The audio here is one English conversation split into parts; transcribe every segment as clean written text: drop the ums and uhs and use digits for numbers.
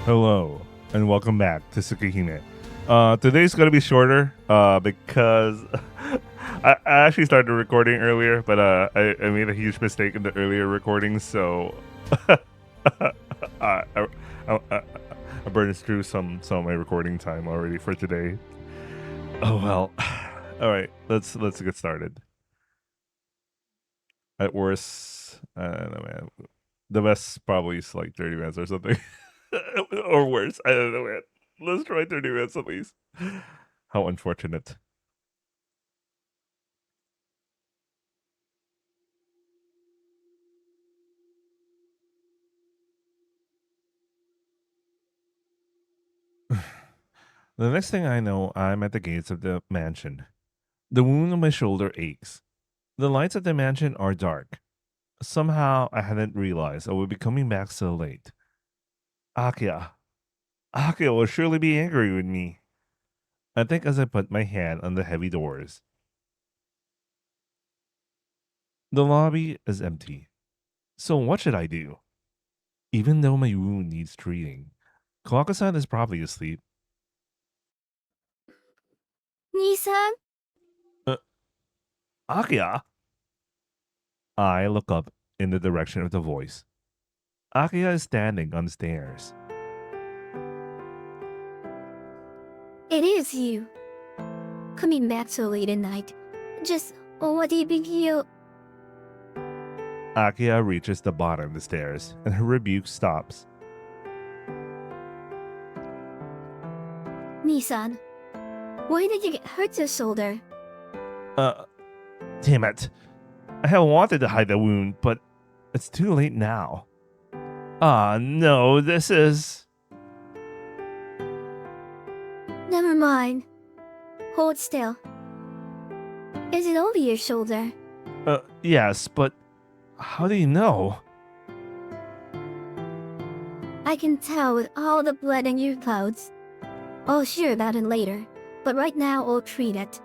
Hello, and welcome back to Tsukhime. Today's gonna be shorter because I actually started recording earlier, but I made a huge mistake in the earlier recording, so I, I, I burned through some of my recording time already for today. Oh well. All right, let's get started. At worst, I don't know, man. The best probably is like 30 minutes or something. Or worse. I don't know, man. Let's try 30 minutes at least. How unfortunate. The next thing I know, I'm at the gates of the mansion. The wound on my shoulder aches. The lights at the mansion are dark. Somehow, I hadn't realized I would be coming back so late. Akiha. Akiha will surely be angry with me. I think as I put my hand on the heavy doors. The lobby is empty. So what should I do? Even though my wound needs treating. Kawaku-san is probably asleep. 兄さん Akiha? I look up in the direction of the voice. Akiha is standing on the stairs. It is you. Coming back so late at night. Just what do you big deal? Akiha reaches the bottom of the stairs, and her rebuke stops. 兄さん why did you get hurt your shoulder? Damn it. I have wanted to hide the wound, but it's too late now. Ah, no, this is... Never mind. Hold still. Is it over your shoulder? Yes, but how do you know? I can tell with all the blood in your clothes. I'll share about it later, but right now I'll treat it.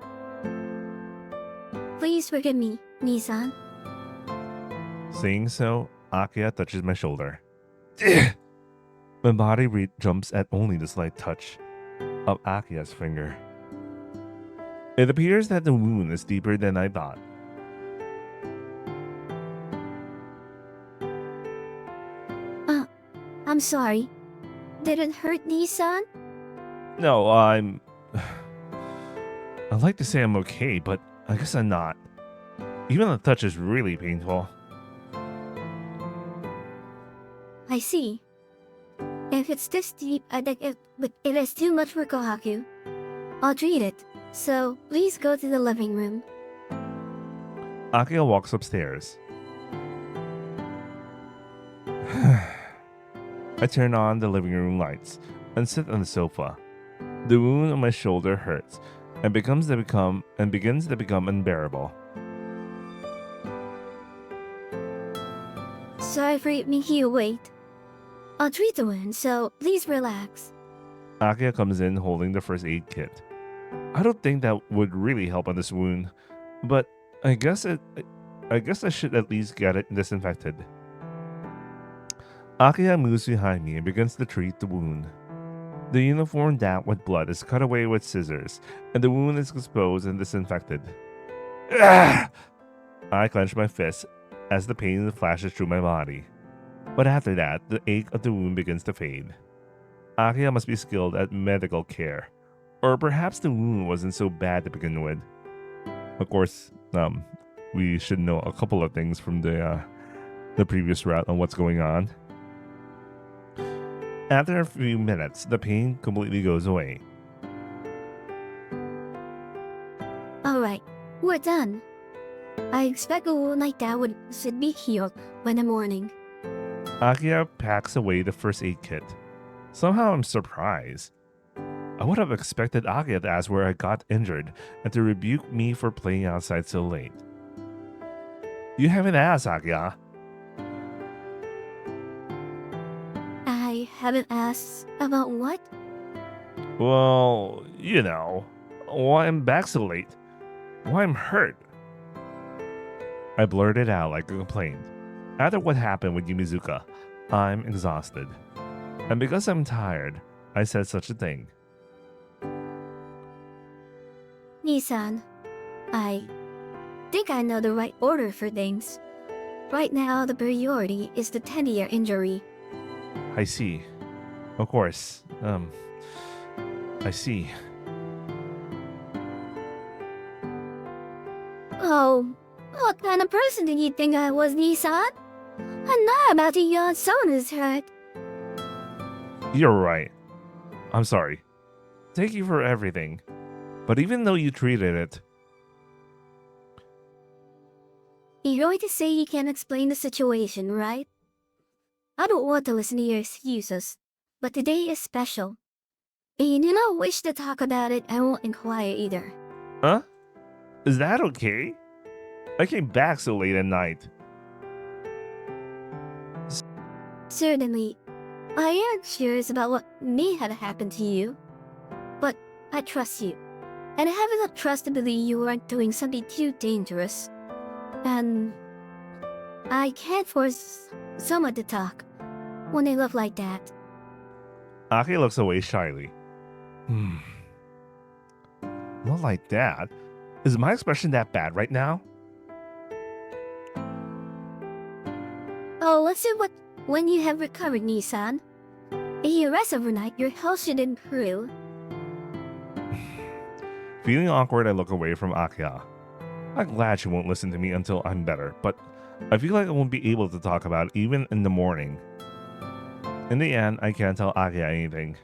Please forgive me, Nisan. Saying so, Akiha touches my shoulder. My body jumps at only the slight touch of Akiha's finger. It appears that the wound is deeper than I thought. I'm sorry. Did it hurt, Nisan? No, I'm... I'd like to say I'm okay, but I guess I'm not. Even the touch is really painful. I see. If it's this deep, I think it is too much for Kohaku. I'll treat it, so please go to the living room. Akiha walks upstairs. I turn on the living room lights and sit on the sofa. The wound on my shoulder hurts and begins to become unbearable. Sorry for making you wait. I'll treat the wound, so please relax. Akiha comes in holding the first aid kit. I don't think that would really help on this wound, but I guess I should at least get it disinfected. Akiha moves behind me and begins to treat the wound. The uniform damp with blood is cut away with scissors, and the wound is exposed and disinfected. Ah! I clench my fist as the pain flashes through my body. But after that, the ache of the wound begins to fade. Akiha must be skilled at medical care, or perhaps the wound wasn't so bad to begin with. Of course, we should know a couple of things from the previous route on what's going on. After a few minutes, the pain completely goes away. Alright, we're done. I expect a wound like that should be healed by the morning. Akiha packs away the first aid kit. Somehow I'm surprised. I would have expected Akiha to ask where I got injured and to rebuke me for playing outside so late. You haven't asked, Akiha. I haven't asked about what? Well, you know, why I'm back so late. Why I'm hurt. I blurted out like a complaint. After what happened with Yumizuka, I'm exhausted. And because I'm tired, I said such a thing. Nissan, I think I know the right order for things. Right now, the priority is the tender injury. I see. Of course. I see. Oh, what kind of person did you think I was, Nissan? I'm not about to yawn someone's hurt. You're right. I'm sorry. Thank you for everything. But even though you treated it, You're going to say you can't explain the situation, right? I don't want to listen to your excuses, but today is special. And you do not wish to talk about it, I won't inquire either. huh? Is that okay? I came back so late at night. Certainly, I am curious about what may have happened to you. But I trust you, and I have enough trust to believe you weren't doing something too dangerous. And I can't force someone to talk when they look like that. Aki looks away shyly. Not like that. Is my expression that bad right now? Oh, let's see what when you have recovered, Nissan. If you rest overnight, your health should improve. Feeling awkward, I look away from Akiha. I'm glad she won't listen to me until I'm better, but I feel like I won't be able to talk about it even in the morning. In the end, I can't tell Akiha anything.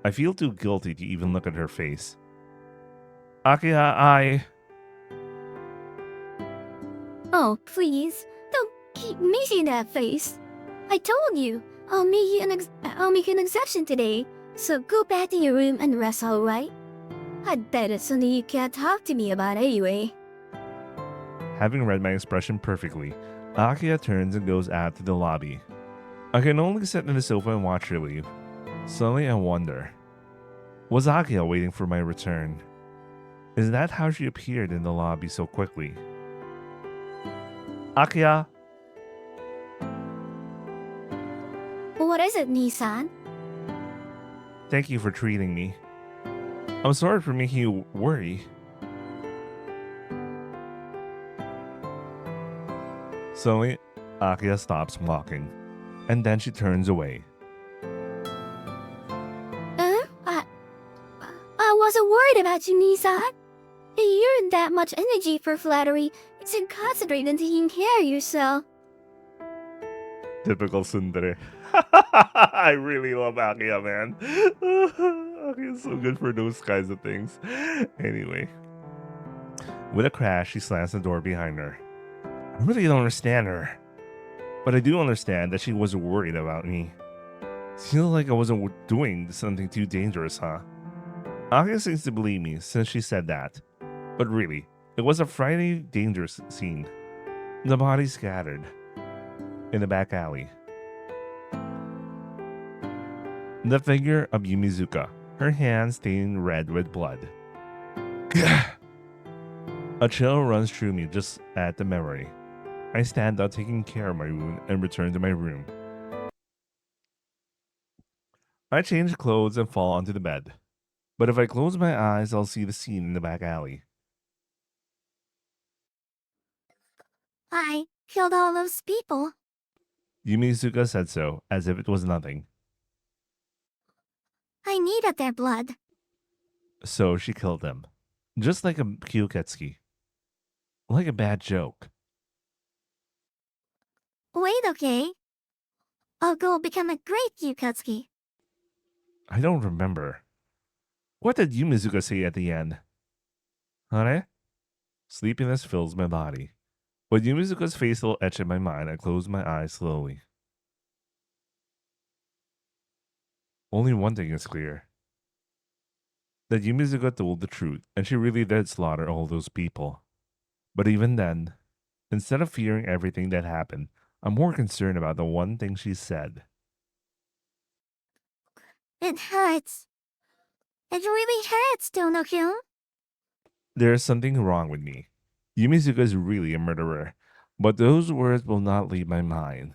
I feel too guilty to even look at her face. Akiha, Oh, please, don't keep making that face. I told you, I'll make an exception today. So go back to your room and rest, alright? I'd bet it's something you can't talk to me about anyway. Having read my expression perfectly, Akiha turns and goes out to the lobby. I can only sit in the sofa and watch her leave. Suddenly I wonder, was Akiha waiting for my return? Is that how she appeared in the lobby so quickly? Akiha, What is it, Nissan? thank you for treating me. I'm sorry for making you worry. Suddenly, Akiha stops walking, and then she turns away. I wasn't worried about you, Nissan. You're in that much energy for flattery. It's in concentrate on taking care of yourself. Typical tsundere. I really love Akiha, man. Akiha is so good for those kinds of things. Anyway, with a crash, she slams the door behind her. I really don't understand her, but I do understand that she was worried about me. Seems like I wasn't doing something too dangerous, huh? Akiha seems to believe me since she said that. But really, it was a Friday dangerous scene. The body scattered in the back alley. The figure of Yumizuka, her hands stained red with blood. A chill runs through me just at the memory. I stand up taking care of my wound and return to my room. I change clothes and fall onto the bed. But if I close my eyes, I'll see the scene in the back alley. I killed all those people. Yumizuka said so, as if it was nothing. I needed their blood. So she killed them. Just like a Kyuketsuki. Like a bad joke. Wait, okay? I'll go become a great Yukatsuki. I don't remember. What did Yumizuka say at the end? Hare? Sleepiness fills my body. With Yumizuka's face still etched in my mind, I close my eyes slowly. Only one thing is clear. That Yumizuka told the truth, and she really did slaughter all those people. But even then, instead of fearing everything that happened, I'm more concerned about the one thing she said. It hurts. It really hurts, Dono-kyun. There is something wrong with me. Yumizuka is really a murderer, but those words will not leave my mind.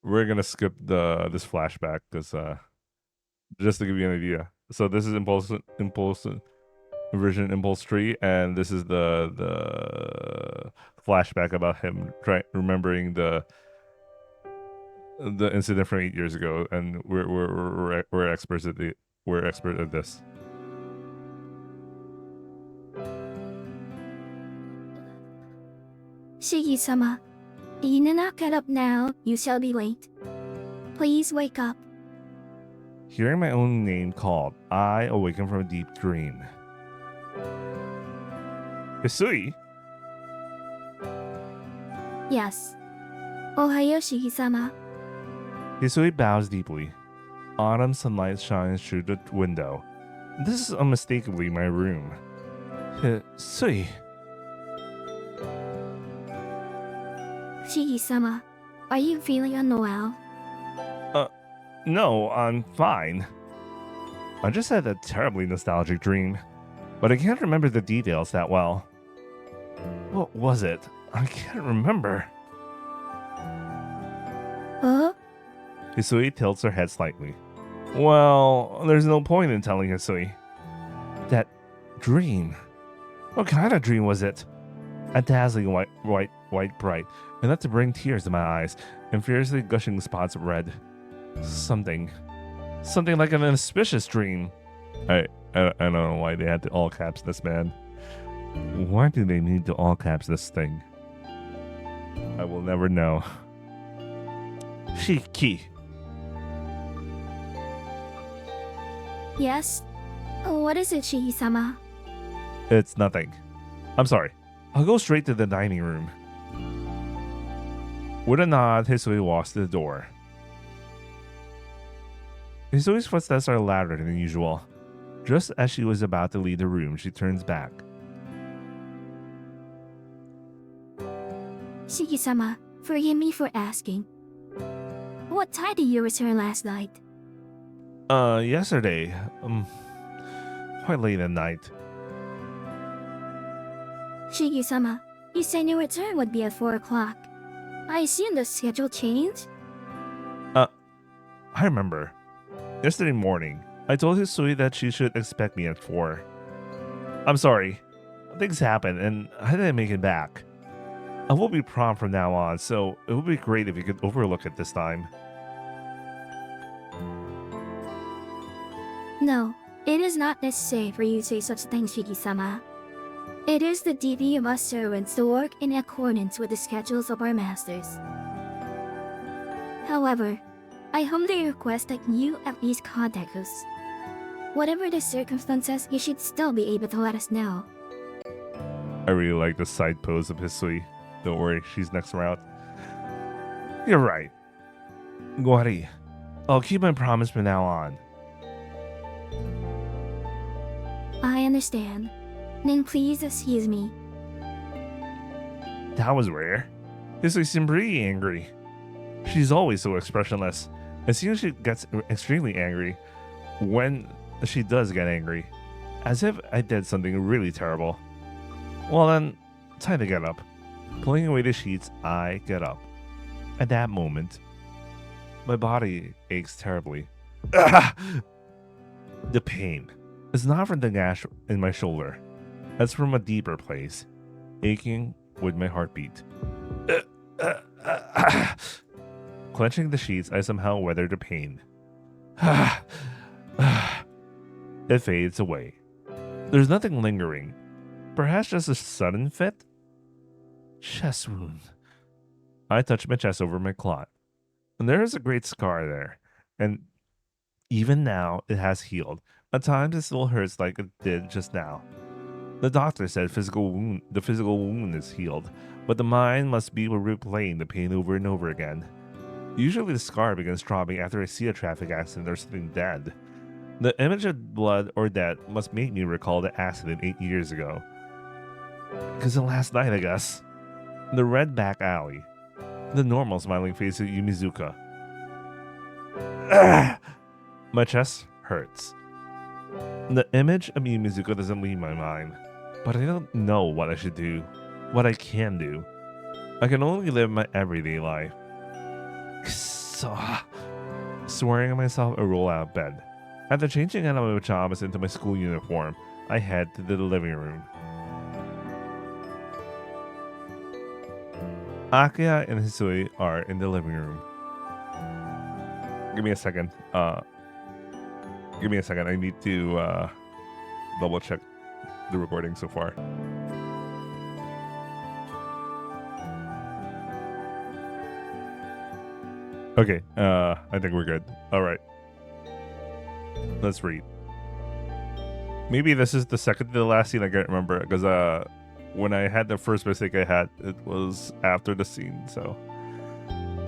we're gonna skip this flashback because just to give you an idea. So this is impulse version impulse tree, and this is the flashback about him remembering the incident from 8 years ago, and we're experts at we're expert at this. Shigi-sama, you need not get up now. You shall be late. Please wake up. Hearing my own name called, I awaken from a deep dream. Hisui? Yes. Ohayo, Shigi-sama. Hisui bows deeply. Autumn sunlight shines through the window. This is unmistakably my room. Hisui. Shigi-sama, are you feeling unwell? No, I'm fine. I just had a terribly nostalgic dream, but I can't remember the details that well. What was it? I can't remember. Huh? Hisui tilts her head slightly. Well, there's no point in telling Hisui. That dream. What kind of dream was it? A dazzling white bright, enough to bring tears to my eyes, and fiercely gushing spots of red. Something like an auspicious dream. I don't know why they had to all caps this, man. Why do they need to all caps this thing? I will never know. Shiki. Yes? What is it, Shigi-sama? It's nothing. I'm sorry. I'll go straight to the dining room. With a nod, Hisui walks to the door. Hisui's footsteps are louder than usual. Just as she was about to leave the room, she turns back. Shigi-sama, forgive me for asking. What time did you return last night? Yesterday. Quite late at night. Shigi-sama, you said your return would be at 4 o'clock. I assume the schedule changed? I remember. Yesterday morning, I told Hisui that she should expect me at 4. I'm sorry. Things happened, and I didn't make it back. I will be prompt from now on, so it would be great if you could overlook it this time. No, it is not necessary for you to say such things, Shigi-sama. It is the duty of us servants to work in accordance with the schedules of our masters. However, I humbly request that you at least contact us. Whatever the circumstances, you should still be able to let us know. I really like the side pose of Hisui. Don't worry, she's next round. You're right. Guari, I'll keep my promise from now on. I understand. Then please excuse me. That was rare. Hisui seemed pretty angry. She's always so expressionless. It seems she gets extremely angry when she does get angry. As if I did something really terrible. Well then, time to get up. Pulling away the sheets, I get up. At that moment, my body aches terribly. The pain is not from the gash in my shoulder. It's from a deeper place, aching with my heartbeat. Clenching the sheets, I somehow weather the pain. It fades away. There's nothing lingering. Perhaps just a sudden fit? Chest wound. I touch my chest over my clot. And there is a great scar there. And even now, it has healed. At times, it still hurts like it did just now. The doctor said the physical wound is healed, but the mind must be replaying the pain over and over again. Usually the scar begins throbbing after I see a traffic accident or something dead. The image of blood or death must make me recall the accident 8 years ago. Because of last night, I guess. The red back alley. The normal smiling face of Yumizuka. My chest hurts. The image of Yumizuka doesn't leave my mind, but I don't know what I should do, what I can do. I can only live my everyday life. Swearing at myself, I roll out of bed. After changing out of my pajamas into my school uniform, I head to the living room. Akiha and Hisui are in the living room. Give me a second. I need to double check the recording so far. Okay, I think we're good. All right. Let's read. Maybe this is the second to the last scene. I can't remember because when I had the first mistake I had, it was after the scene. So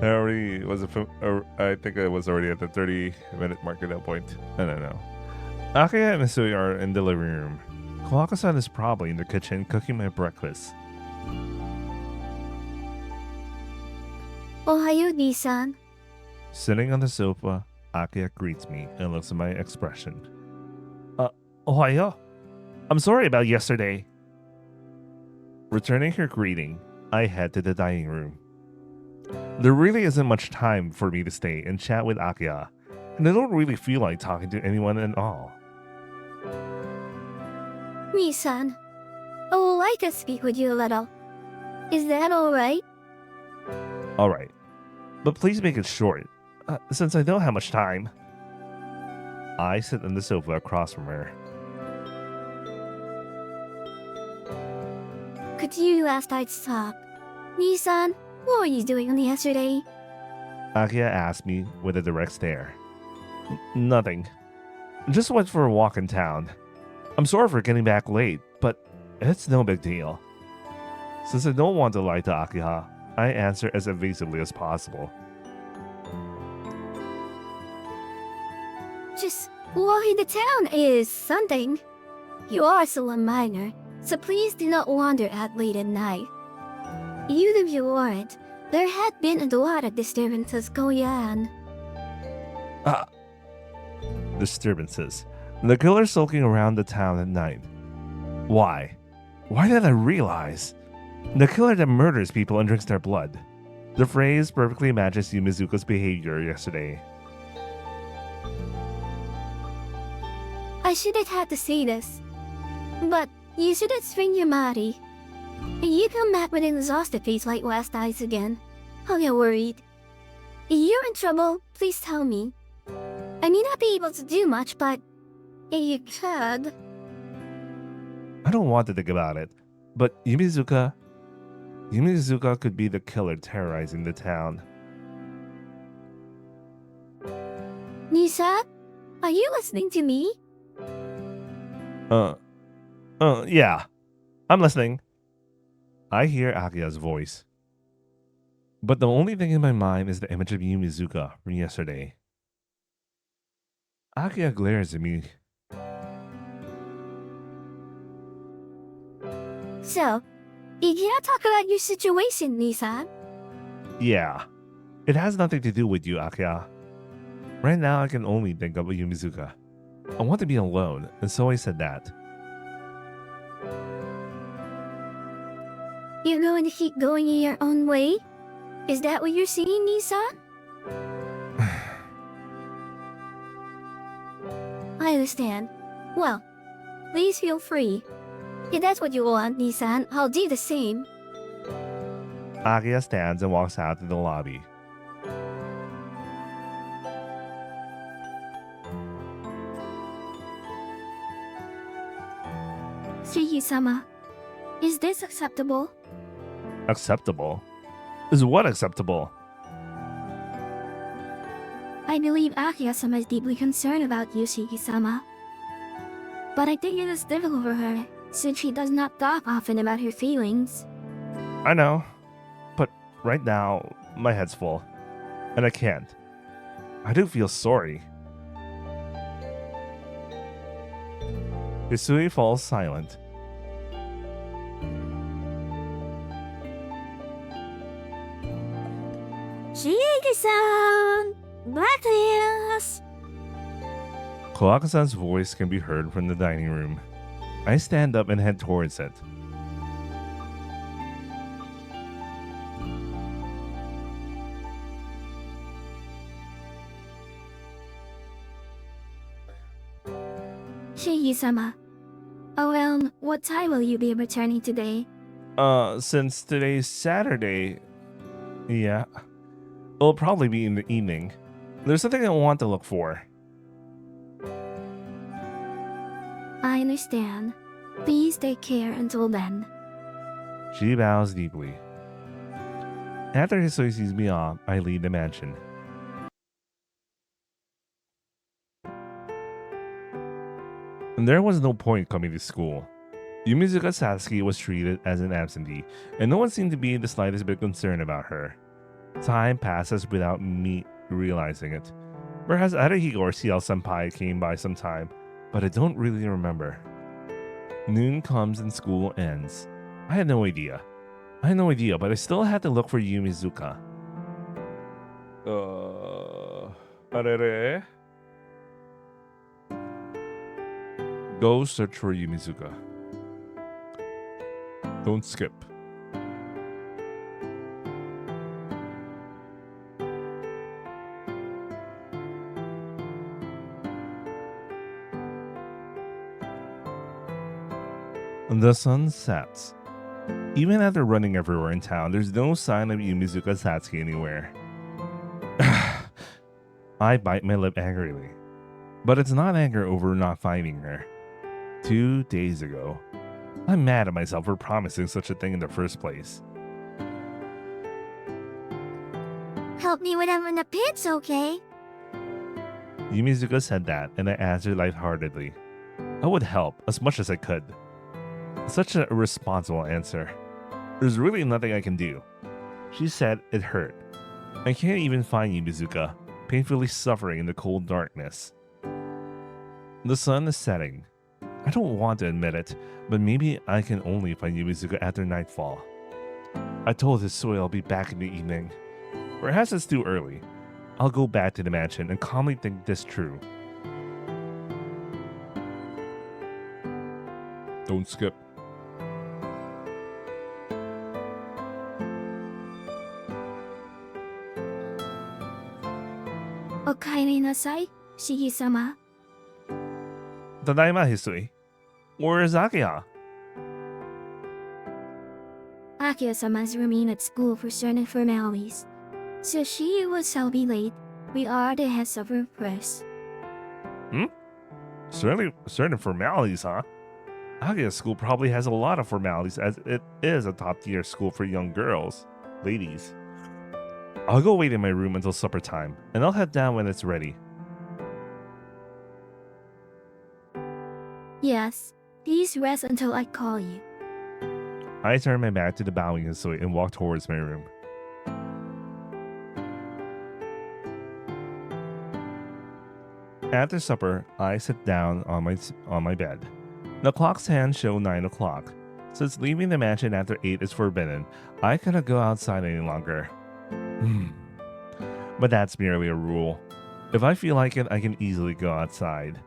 I already was I think I was already at the 30-minute mark at that point. I don't know. Akiha and Hisui are in the living room. Kawako-san is probably in the kitchen cooking my breakfast. Ohayo, Ni-san. Sitting on the sofa, Akiha greets me and looks at my expression. Ohayo. I'm sorry about yesterday. Returning her greeting, I head to the dining room. There really isn't much time for me to stay and chat with Akiha, and I don't really feel like talking to anyone at all. Ni-san, I would like to speak with you a little. Is that alright? Alright, but please make it short, since I don't have much time. I sit on the sofa across from her. Could you last night stop? Ni-san, what were you doing yesterday? Akiha asked me with a direct stare. Nothing. Just went for a walk in town. I'm sorry for getting back late, but it's no big deal. Since I don't want to lie to Akiha, I answer as evasively as possible. Just walking to town is something. You are still a minor, so please do not wander out late at night. Even if you weren't, there had been a lot of disturbances going on. Disturbances. The killer sulking around the town at night. Why? Why did I realize? The killer that murders people and drinks their blood. The phrase perfectly matches Yumizuka's behavior yesterday. I shouldn't have to say this, but you shouldn't swing your body. If you come back with an exhausted face like last night again, I'll get worried. If you're in trouble, please tell me. I may not be able to do much, but if you could... I don't want to think about it, but Yumizuka could be the killer terrorizing the town. Nisa, are you listening to me? Yeah. I'm listening. I hear Akiha's voice. But the only thing in my mind is the image of Yumizuka from yesterday. Akiha glares at me. So, you can't talk about your situation, Nisa. Yeah. It has nothing to do with you, Akiha. Right now I can only think of Yumizuka. I want to be alone, and so I said that. You're going to keep going in your own way? Is that what you're saying, Nisa? I understand. Well, please feel free. If that's what you want, Nisan, I'll do the same. Akiha stands and walks out to the lobby. Shiki-sama, is this acceptable? Acceptable? Is what acceptable? I believe Akiha-sama is deeply concerned about you, Shiki-sama. But I think it is difficult for her, since she does not talk often about her feelings. I know. But right now, my head's full. And I can't. I do feel sorry. Hisui falls silent. Shiki-san! Back to us! Kawako-san's voice can be heard from the dining room. I stand up and head towards it. Shigi-sama, around what time will you be returning today? Since today's Saturday, yeah, it'll probably be in the evening. There's something I want to look for. I understand. Please take care until then. She bows deeply. After Hisui sees me off, I leave the mansion. And there was no point coming to school. Yumizuka Satsuki was treated as an absentee, and no one seemed to be the slightest bit concerned about her. Time passes without me realizing it. Perhaps Arahiko or CL Senpai came by sometime, but I don't really remember. Noon comes and school ends. I had no idea, but I still had to look for Yumizuka. Arere? Go search for Yumizuka. Don't skip. The sun sets. Even after running everywhere in town, there's no sign of Yumizuka Satsuki anywhere. I bite my lip angrily. But it's not anger over not finding her. 2 days ago. I'm mad at myself for promising such a thing in the first place. Help me whenever in the pits, okay? Yumizuka said that, and I answered lightheartedly. I would help as much as I could. Such a irresponsible answer. There's really nothing I can do. She said it hurt. I can't even find Yumizuka, painfully suffering in the cold darkness. The sun is setting. I don't want to admit it, but maybe I can only find Yumizuka after nightfall. I told Hisui I'll be back in the evening. Perhaps it's too early. I'll go back to the mansion and calmly think this true. Don't skip. Okaeri nasai, Shigi-sama. Tadaima, Hisui. Where is Akiha? Akiha-sama's remain at school for certain formalities. So she shall be late. We are the heads of her press. Certain formalities, huh? Akiha school probably has a lot of formalities as it is a top-tier school for young girls. Ladies. I'll go wait in my room until supper time, and I'll head down when it's ready. Yes, please rest until I call you. I turn my back to the bowing Hisui and walk towards my room. After supper, I sit down on my bed. The clock's hands show 9 o'clock. Since leaving the mansion after 8 is forbidden, I cannot go outside any longer. But that's merely a rule. If I feel like it, I can easily go outside.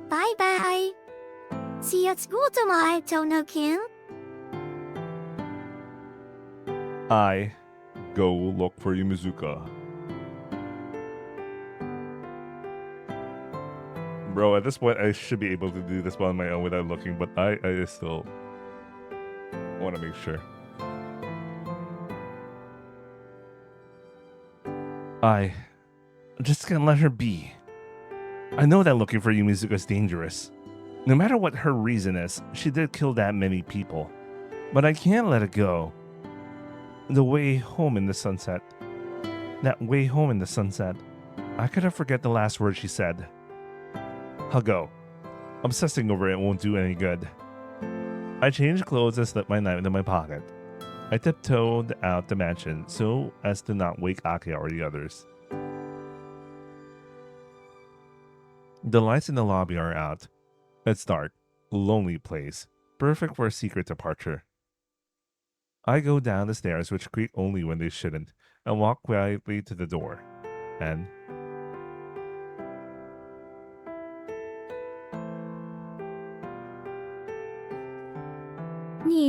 Bye-bye. See you at school tomorrow, Tono-kun. I go look for Yumizuka. Bro, at this point, I should be able to do this on my own without looking, but I still want to make sure. I just can't let her be. I know that looking for Yumizuka is dangerous. No matter what her reason is, she did kill that many people. But I can't let it go. The way home in the sunset. That way home in the sunset. I couldn't forget the last word she said. I'll go. Obsessing over it won't do any good. I changed clothes and slipped my knife into my pocket. I tiptoed out the mansion so as to not wake Akiha or the others. The lights in the lobby are out. It's dark, lonely place, perfect for a secret departure. I go down the stairs, which creak only when they shouldn't, and walk quietly to the door. And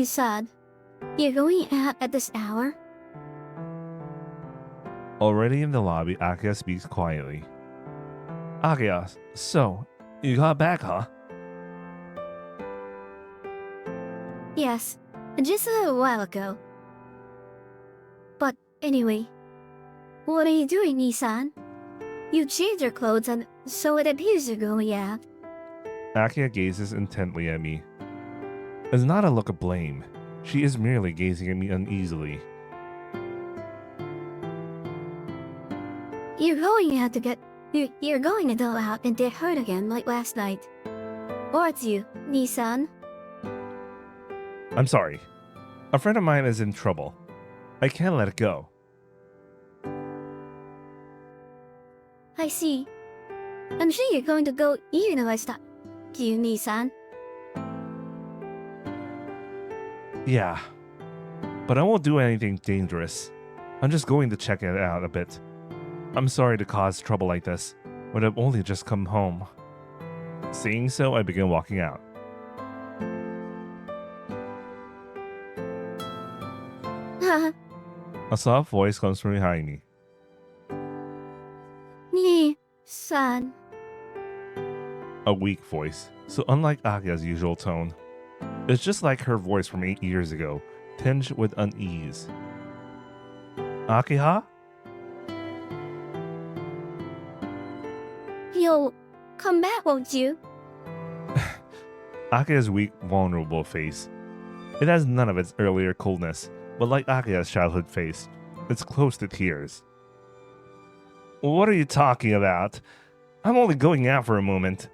You said you're going out at this hour? Already in the lobby, Akiha speaks quietly. Akiha, so, you got back, huh? Yes, just a little while ago. But anyway, what are you doing, Nissan? You changed your clothes and so it appears you're going out. Akiha gazes intently at me. It's not a look of blame. She is merely gazing at me uneasily. You're going to go out and get hurt again like last night. Or it's you, Nissan. I'm sorry. A friend of mine is in trouble. I can't let it go. I see. I'm sure you're going to go even if I stop you, Nissan. Yeah. But I won't do anything dangerous. I'm just going to check it out a bit. I'm sorry to cause trouble like this, but I've only just come home. Saying so, I begin walking out. A soft voice comes from behind me. Nissan. A weak voice, so unlike Akiha's usual tone. It's just like her voice from 8 years ago, tinged with unease. Akiha? You'll come back, won't you? Akiha's weak, vulnerable face. It has none of its earlier coldness, but like Akiha's childhood face, it's close to tears. What are you talking about? I'm only going out for a moment.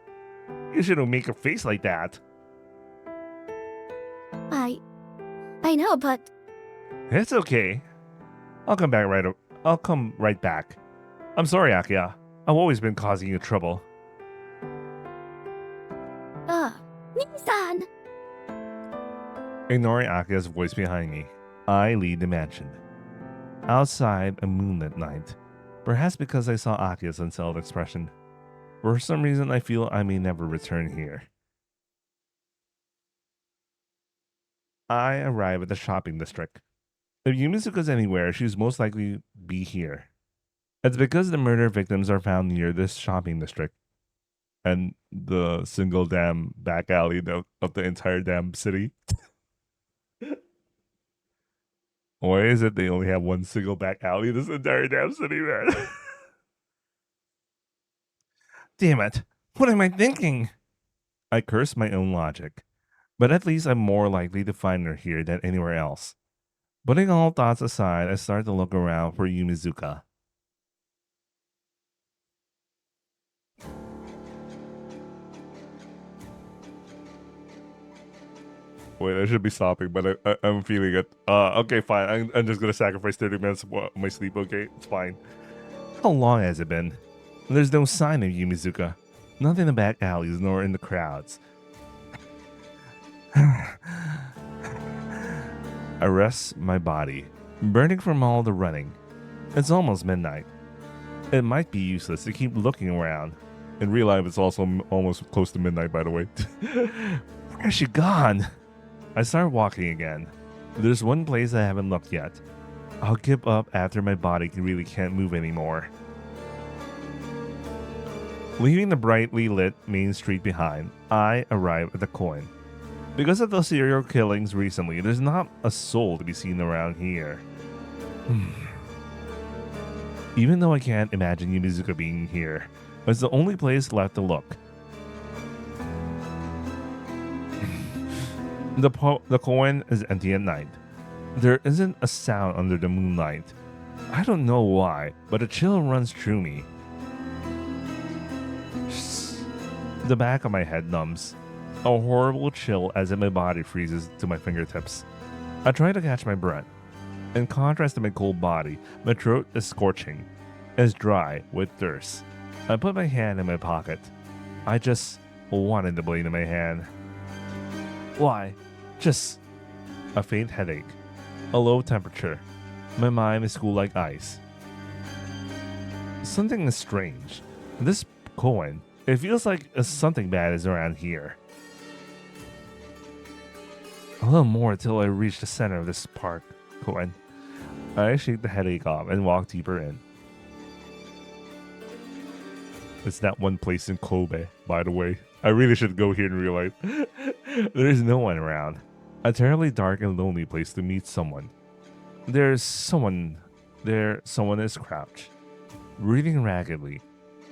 You shouldn't make a face like that. I know, but It's okay. I'll come right back. I'm sorry, Akiha. I've always been causing you trouble. Nissan. Ignoring Akiha's voice behind me, I leave the mansion. Outside, a moonlit night. Perhaps because I saw Akiha's unsettled expression. For some reason, I feel I may never return here. I arrive at the shopping district. If Yumizuka's anywhere, she's most likely be here. It's because the murder victims are found near this shopping district. And the single damn back alley of the entire damn city. Why is it they only have one single back alley in this entire damn city, man? Damn it. What am I thinking? I curse my own logic. But at least I'm more likely to find her here than anywhere else. Putting all thoughts aside, I start to look around for Yumizuka. Wait, I should be stopping, but I'm feeling it. Okay, fine. I'm just gonna sacrifice 30 minutes of my sleep, okay? It's fine. How long has it been? There's no sign of Yumizuka. Not in the back alleys nor in the crowds. I rest my body, burning from all the running. It's almost midnight. It might be useless to keep looking around. In real life, it's also almost close to midnight, by the way. Where's she gone? I start walking again. There's one place I haven't looked yet. I'll give up after my body really can't move anymore. Leaving the brightly lit main street behind, I arrive at the coin. Because of the serial killings recently, there's not a soul to be seen around here. Even though I can't imagine Yumizuka being here, it's the only place left to look. The coin is empty at night. There isn't a sound under the moonlight. I don't know why, but a chill runs through me. The back of my head numbs. A horrible chill as if my body freezes to my fingertips. I try to catch my breath. In contrast to my cold body, my throat is scorching. It's dry with thirst. I put my hand in my pocket. I just wanted the blade in my hand. Why? Just a faint headache. A low temperature. My mind is cool like ice. Something is strange. This coin, it feels like something bad is around here. A little more till I reach the center of this park coin. I shake the headache off and walk deeper in. It's that one place in Kobe, by the way. I really should go here in real life. There is no one around. A terribly dark and lonely place to meet someone. There's someone there. Someone is crouched, breathing raggedly,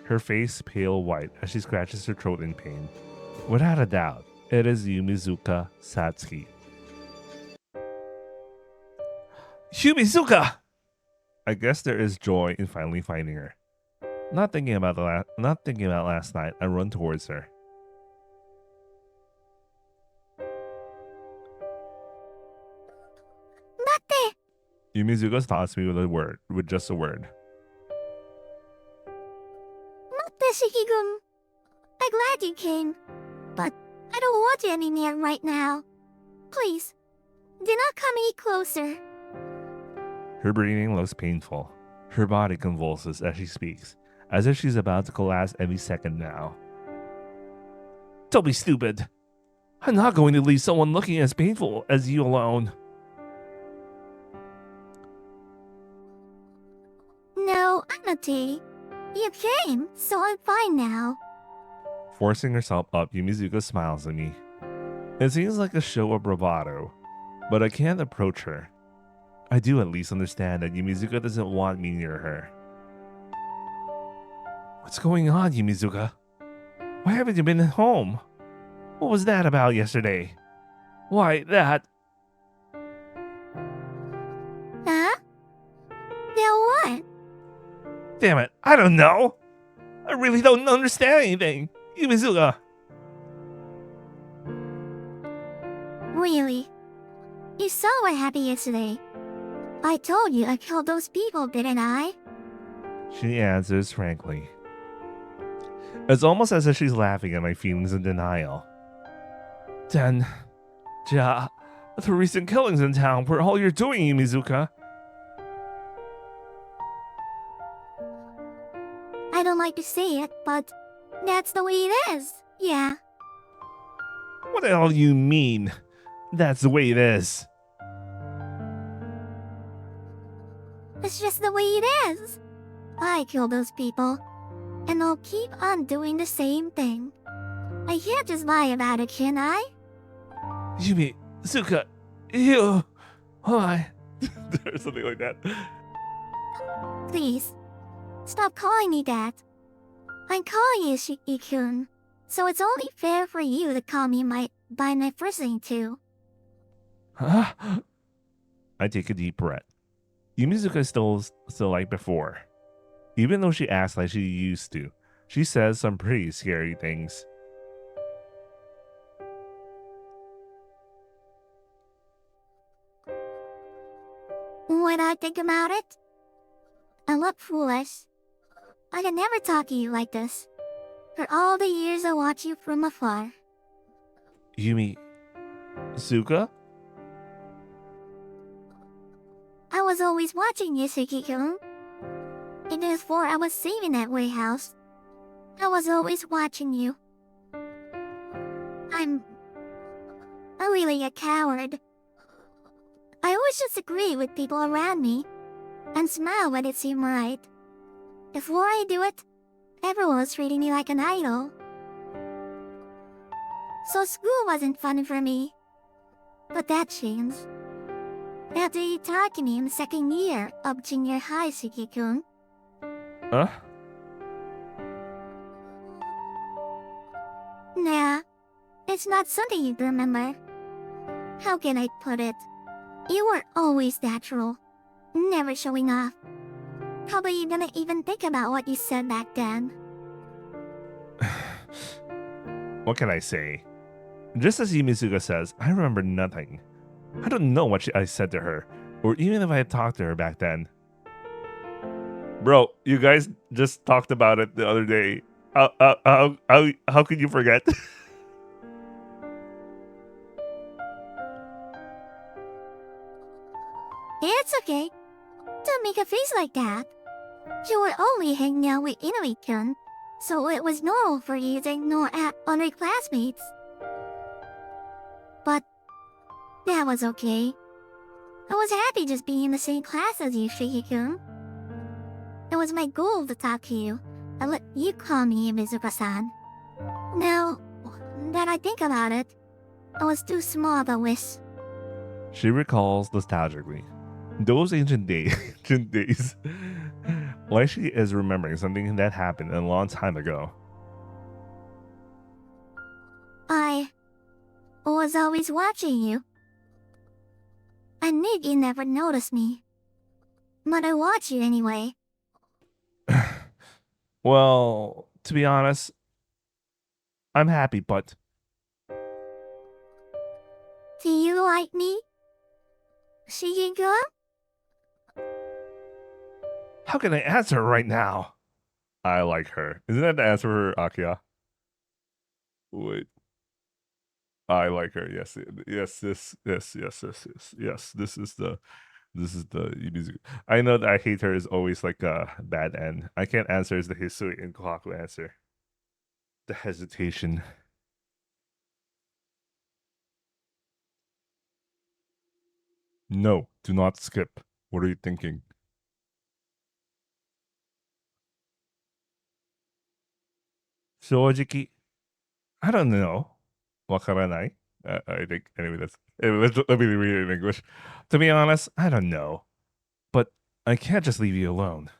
her face pale white as she scratches her throat in pain. Without a doubt, it is Yumizuka Satsuki. Yumizuka! I guess there is joy in finally finding her. Not thinking about last night, I run towards her. Mate! Yumizuka stops me with just a word. Mate, Shiki-gun. I'm glad you came, but I don't want you any near right now. Please, do not come any closer. Her breathing looks painful. Her body convulses as she speaks, as if she's about to collapse any second now. Don't be stupid. I'm not going to leave someone looking as painful as you alone. No, I'm not tea. You came, so I'm fine now. Forcing herself up, Yumizuka smiles at me. It seems like a show of bravado, but I can't approach her. I do at least understand that Yumizuka doesn't want me near her. What's going on, Yumizuka? Why haven't you been at home? What was that about yesterday? Why, that... Huh? Now what? Damn it, I don't know! I really don't understand anything! Yumizuka! Really? You saw what happened yesterday. I told you I killed those people, didn't I? She answers frankly. It's almost as if she's laughing at my feelings in denial. Then, the recent killings in town were all you're doing, Yumizuka. I don't like to say it, but that's the way it is. Yeah. What the hell do you mean? That's the way it is. It's just the way it is. I killed those people, and I'll keep on doing the same thing. I can't just lie about it, can I? Yumizuka, you... Why? Or something like that. Please, stop calling me that. I'm calling you Shiki-kun, so it's only fair for you to call me by my first name too. Huh? I take a deep breath. Yumizuka is still like before. Even though she acts like she used to, she says some pretty scary things. When I think about it, I look foolish. I can never talk to you like this. For all the years I watch you from afar. Yumizuka? I was always watching you, Shiki-kun. It is before I was saving that warehouse. I was always watching you. I'm really a coward. I always just agree with people around me and smile when it seemed right. Before I do it, everyone was treating me like an idol. So school wasn't fun for me. But that changed. After you talked to me in the second year of junior high, Shiki-kun. Huh? Nah, it's not something you'd remember. How can I put it? You were always natural, never showing off. Probably you didn't even think about what you said back then. What can I say? Just as Yumizuka says, I remember nothing. I don't know what I said to her, or even if I had talked to her back then. Bro, you guys just talked about it the other day. How could you forget? It's okay. Don't make a face like that. You were only hanging out with Inui-kun, so it was normal for you to ignore other classmates. But that was okay. I was happy just being in the same class as you, Shiki-kun. It was my goal to talk to you, I let you call me Mizuka-san. Now that I think about it, I was too small of a wish. She recalls nostalgically. Those ancient ancient days. Like she is remembering something that happened a long time ago. I was always watching you. I knew you never noticed me. But I watch you anyway. Well, to be honest, I'm happy, but Do you like me? Shigeko? how can I answer right now? I like her. Isn't that the answer for Akiha? Wait. I like her. Yes, yes. This is the music. I know that I hate her is always like a bad end. I can't answer as the Hisui and Kohaku answer. The hesitation. No, do not skip. What are you thinking? Shojiki, I don't know. Wakaranai. I think anyway. Let me read it in English. To be honest, I don't know, but I can't just leave you alone.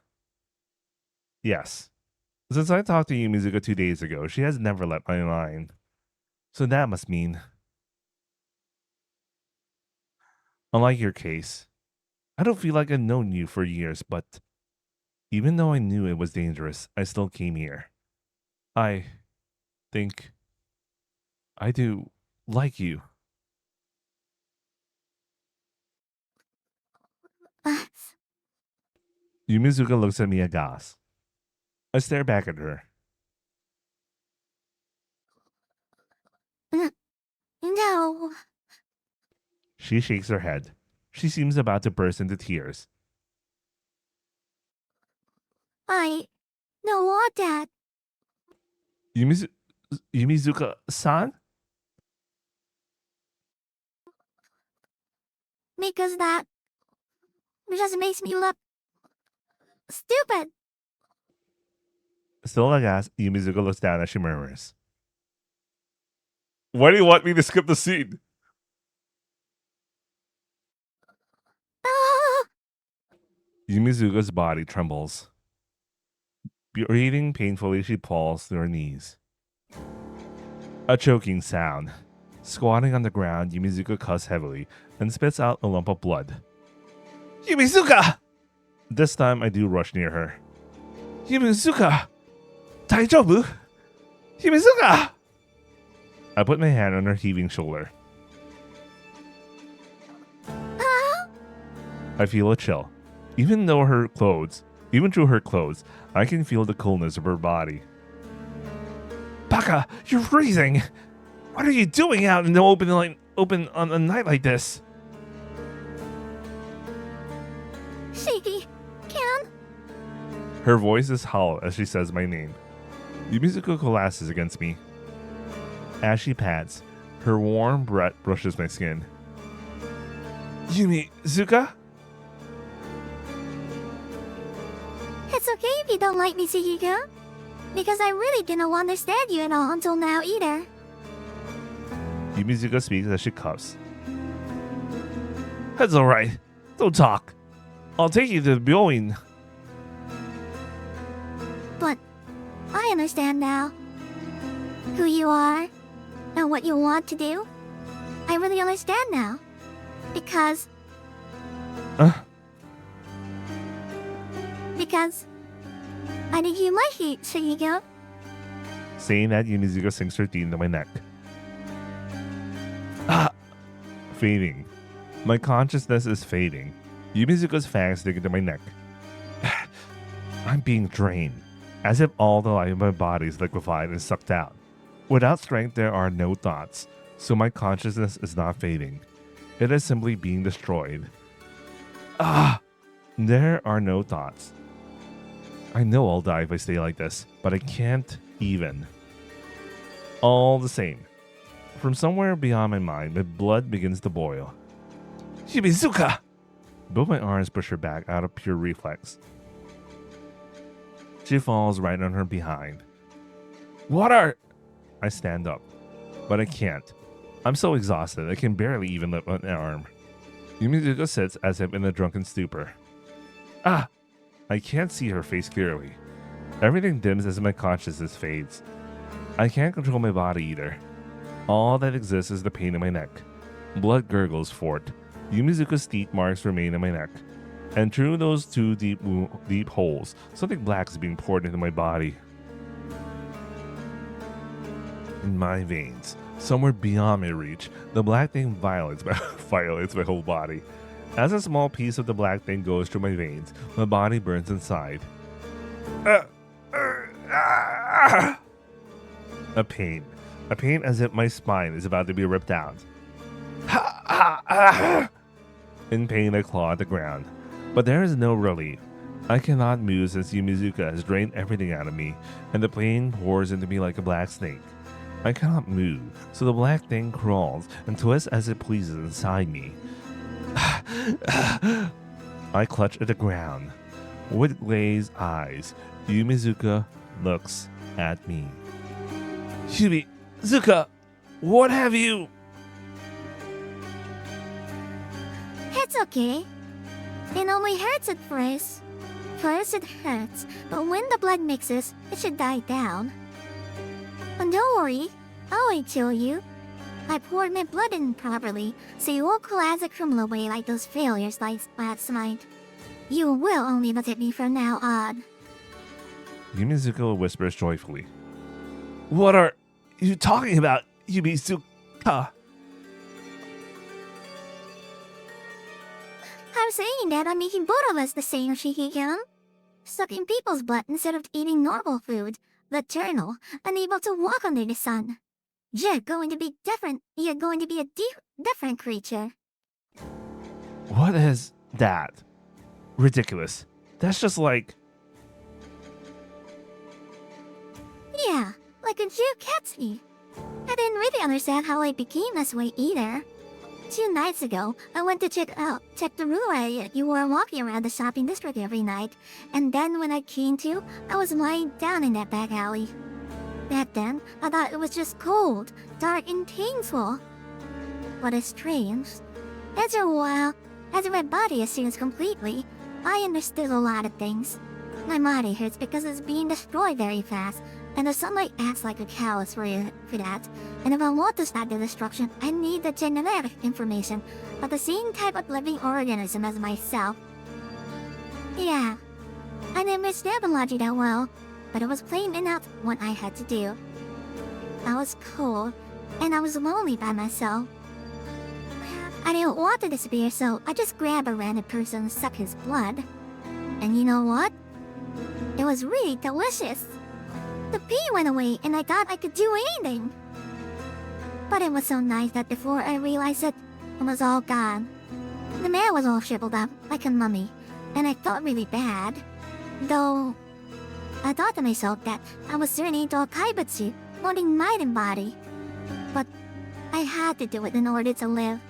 Yes, since I talked to Yumizuka 2 days ago, she has never left my line. So that must mean, unlike your case, I don't feel like I've known you for years, but even though I knew it was dangerous, I still came here. I think I do like you. Yumizuka looks at me aghast. I stare back at her. No. She shakes her head. She seems about to burst into tears. I don't want that. Yumizuka-san? Because that just makes me look stupid. Still aghast, Yumizuka looks down as she murmurs. Why do you want me to skip the scene? Ah! Yumizuka's body trembles. Breathing painfully, she falls to her knees. A choking sound. Squatting on the ground, Yumizuka coughs heavily and spits out a lump of blood. Yumizuka! This time I do rush near her. Yumizuka! Daijoubu? Yumizuka! I put my hand on her heaving shoulder. Ah! I feel a chill. Even through her clothes, I can feel the coolness of her body. Baka, you're freezing! What are you doing out in the open on a night like this? Shiki, can? Her voice is hollow as she says my name. Yumizuka collapses against me. As she pats, her warm breath brushes my skin. Yumizuka? It's okay if you don't like me, Shikiko. Because I really didn't understand you at all until now either. Yumizuka speaks as she coughs. That's alright. Don't talk. I'll take you to the building. But I understand now who you are and what you want to do. I really understand now. Because I think you like it, Shikiko. Saying that, Yumizuka sinks her teeth into my neck. Fading. My consciousness is fading. Yumizuka's fangs dig into my neck. I'm being drained, as if all the life of my body is liquefied and sucked out. Without strength, there are no thoughts, so my consciousness is not fading. It is simply being destroyed. There are no thoughts. I know I'll die if I stay like this, but I can't even. All the same, from somewhere beyond my mind, my blood begins to boil. Yumizuka! Both my arms push her back out of pure reflex. She falls right on her behind. What are... I stand up, but I can't. I'm so exhausted, I can barely even lift an arm. Yumizuka sits as if in a drunken stupor. Ah! I can't see her face clearly. Everything dims as my consciousness fades. I can't control my body either. All that exists is the pain in my neck. Blood gurgles forth. Yumizuka's teeth marks remain in my neck. And through those two deep holes, something black is being poured into my body. In my veins, somewhere beyond my reach, the black thing violates my whole body. As a small piece of the black thing goes through my veins, my body burns inside. A pain as if my spine is about to be ripped out. In pain, I claw at the ground, but there is no relief. I cannot move since Yumizuka has drained everything out of me, and the pain pours into me like a black snake. I cannot move, so the black thing crawls and twists as it pleases inside me. I clutch at the ground. With glazed eyes, Yumizuka looks at me. Yumizuka, what have you... It's okay. It only hurts at first. First it hurts, but when the blood mixes, it should die down. And don't worry, I'll wait till you. I poured my blood in properly, so you won't collapse or crumble away like those failures last night. You will only look at me from now on. Yumizuka whispers joyfully. What are you talking about, Yumizuka? I'm saying that I'm making both of us the same, Shiki-kun. Sucking people's blood instead of eating normal food. The eternal, unable to walk under the sun. You're going to be different. You're going to be a different creature. What is that? Ridiculous. That's just like... Yeah, like a Juketsuki. I didn't really understand how I became this way either. 2 nights ago, I went to check the rural area. You were walking around the shopping district every night, and then when I came to, I was lying down in that back alley. Back then, I thought it was just cold, dark, and painful. But it's strange. After a while, as my body has changed completely, I understood a lot of things. My body hurts because it's being destroyed very fast, and the sunlight acts like a callus for that. And if I want to stop the destruction, I need the genetic information of the same type of living organism as myself. Yeah, I didn't understand the logic that well, but it was plain enough what I had to do. I was cold, and I was lonely by myself. I didn't want to disappear, so I just grabbed a random person and sucked his blood. And you know what? It was really delicious. The pain went away, and I thought I could do anything. But it was so nice that before I realized it was all gone. The man was all shriveled up, like a mummy, and I felt really bad. Though, I thought to myself that I was turning into a kaibutsu, wanting mind and body. But I had to do it in order to live.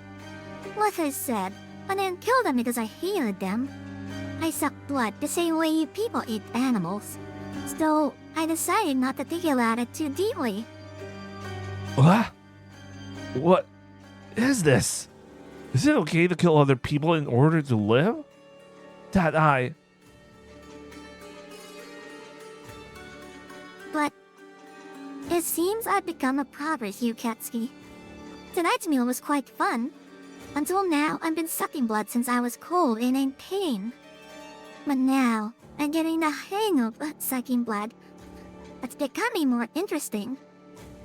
Like I said, I didn't kill them because I hated them. I sucked blood the same way you people eat animals. So, I decided not to think about it too deeply. What? What is this? Is it okay to kill other people in order to live? But it seems I've become a proper Yukatsuki. Tonight's meal was quite fun. Until now, I've been sucking blood since I was cold and in pain. But now, I'm getting the hang of sucking blood. It's becoming more interesting.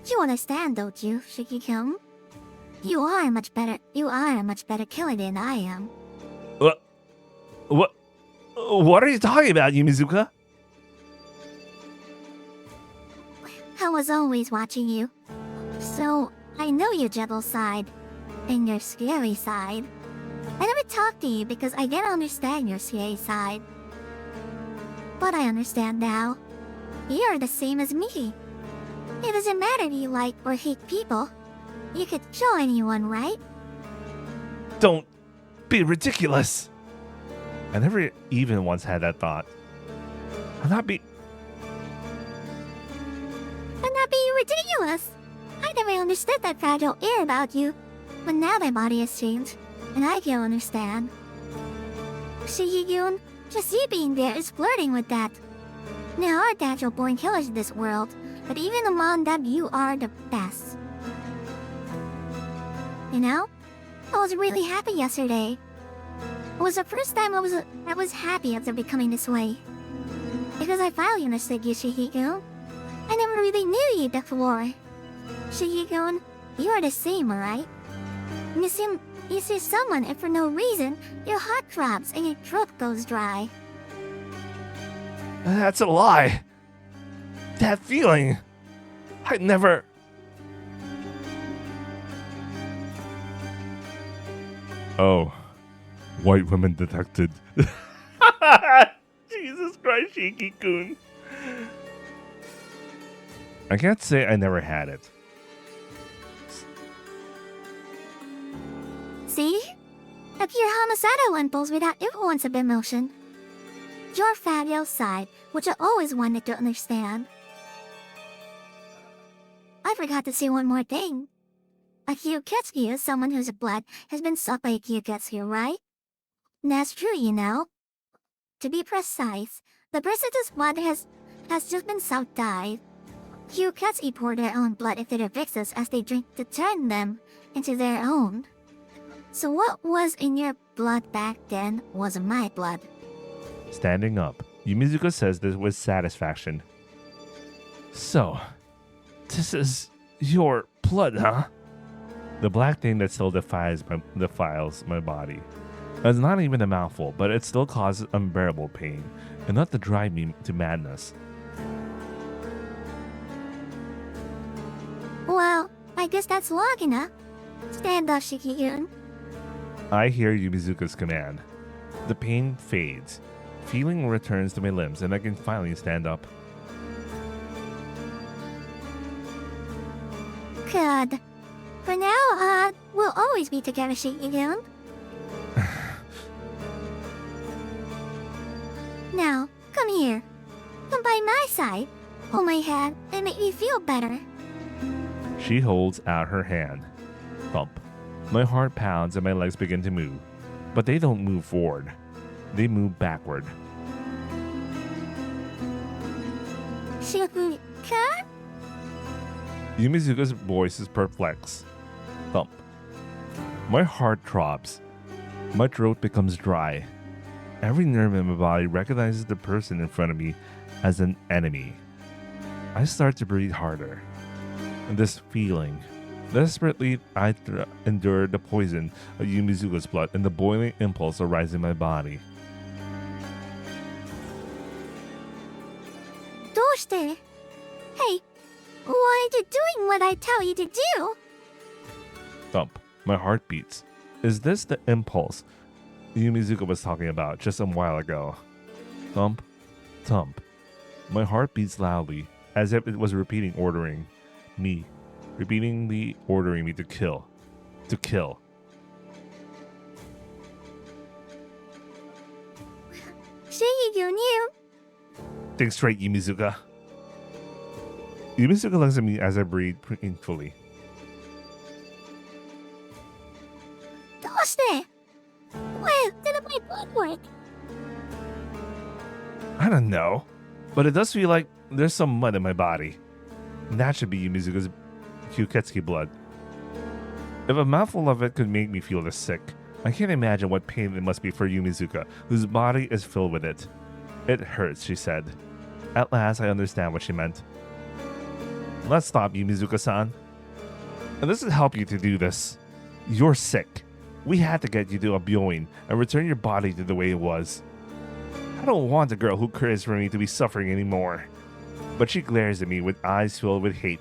You understand, don't you, Shiki-kun? You are a much better killer than I am. What are you talking about, Yumizuka? I was always watching you. So, I know your gentle side. And your scary side. I never talked to you because I didn't understand your scary side. But I understand now. You're the same as me. It doesn't matter if you like or hate people. You could kill anyone, right? Don't be ridiculous. I never even once had that thought. I'm not jealous. I never understood that fragile air about you. But now my body has changed, and I can understand. Shihiyun, just you being there is flirting with that. There are natural-born killers in this world, but even among them you are the best. You know, I was really happy yesterday. It was the first time I was happy after becoming this way. Because I finally understood you, Shihiyun. I never really knew you before. Shihiyun, you are the same, alright? You see someone and for no reason, your heart throbs and your throat goes dry. That's a lie. That feeling. I never... Oh. White women detected. Jesus Christ, Shiki-kun. I can't say I never had it. See? A pure homicidal impulse without influence of emotion. Your fabulous side, which I always wanted to understand. I forgot to say one more thing. A Kyuketsuki is someone whose blood has been sucked by a Kyuketsuki, right? That's true, you know. To be precise, the person whose blood has just been sucked died. Kyuketsuki pour their own blood into their victims as they drink to turn them into their own. So what was in your blood back then wasn't my blood. Standing up, Yumizuka says this with satisfaction. So, this is your blood, huh? The black thing that still defiles my body. It's not even a mouthful, but it still causes unbearable pain, enough to drive me to madness. Well, I guess that's long enough. Stand up, Shiki-yun. I hear Yumizuka's command. The pain fades. Feeling returns to my limbs, and I can finally stand up. Good. For now, we'll always be together, Shiki-yun. Now, come here. Come by my side. Hold my hand and make me feel better. She holds out her hand. Thump. My heart pounds and my legs begin to move. But they don't move forward. They move backward. Shiki-kun? Yumizuka's voice is perplexed. Thump. My heart throbs. My throat becomes dry. Every nerve in my body recognizes the person in front of me as an enemy. I start to breathe harder. And this feeling. Desperately, I endure the poison of Yumizuka's blood and the boiling impulse arising in my body. Doshite? Hey, why are you doing what I tell you to do? Thump. My heart beats. Is this the impulse Yumizuka was talking about just a while ago? Thump. Thump. My heart beats loudly, as if it was ordering me to kill. To kill. Shiki-kun, you. Think straight, Yumizuka. Yumizuka looks at me as I breathe painfully. Doshite? Where did my blood work? I don't know, but it does feel like there's some mud in my body. And that should be Yumizuka's Kyuketsuki blood. If a mouthful of it could make me feel this sick, I can't imagine what pain it must be for Yumizuka, whose body is filled with it. It hurts, she said. At last, I understand what she meant. Let's stop, Yumizuka-san. And this will help you to do this. You're sick. We had to get you to a byoin and return your body to the way it was. I don't want a girl who cares for me to be suffering anymore. But she glares at me with eyes filled with hate.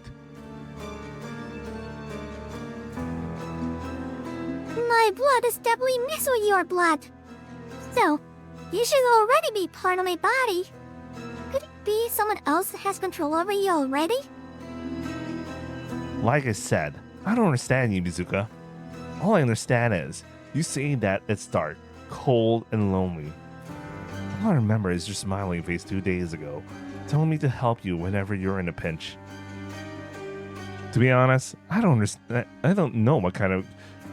My blood is definitely mixed with your blood. So, you should already be part of my body. Could it be someone else has control over you already? Like I said, I don't understand you, Mizuka. All I understand is, you saying that it's dark, cold, and lonely. All I remember is your smiling face 2 days ago, telling me to help you whenever you're in a pinch. To be honest, I don't understand. I don't know what kind of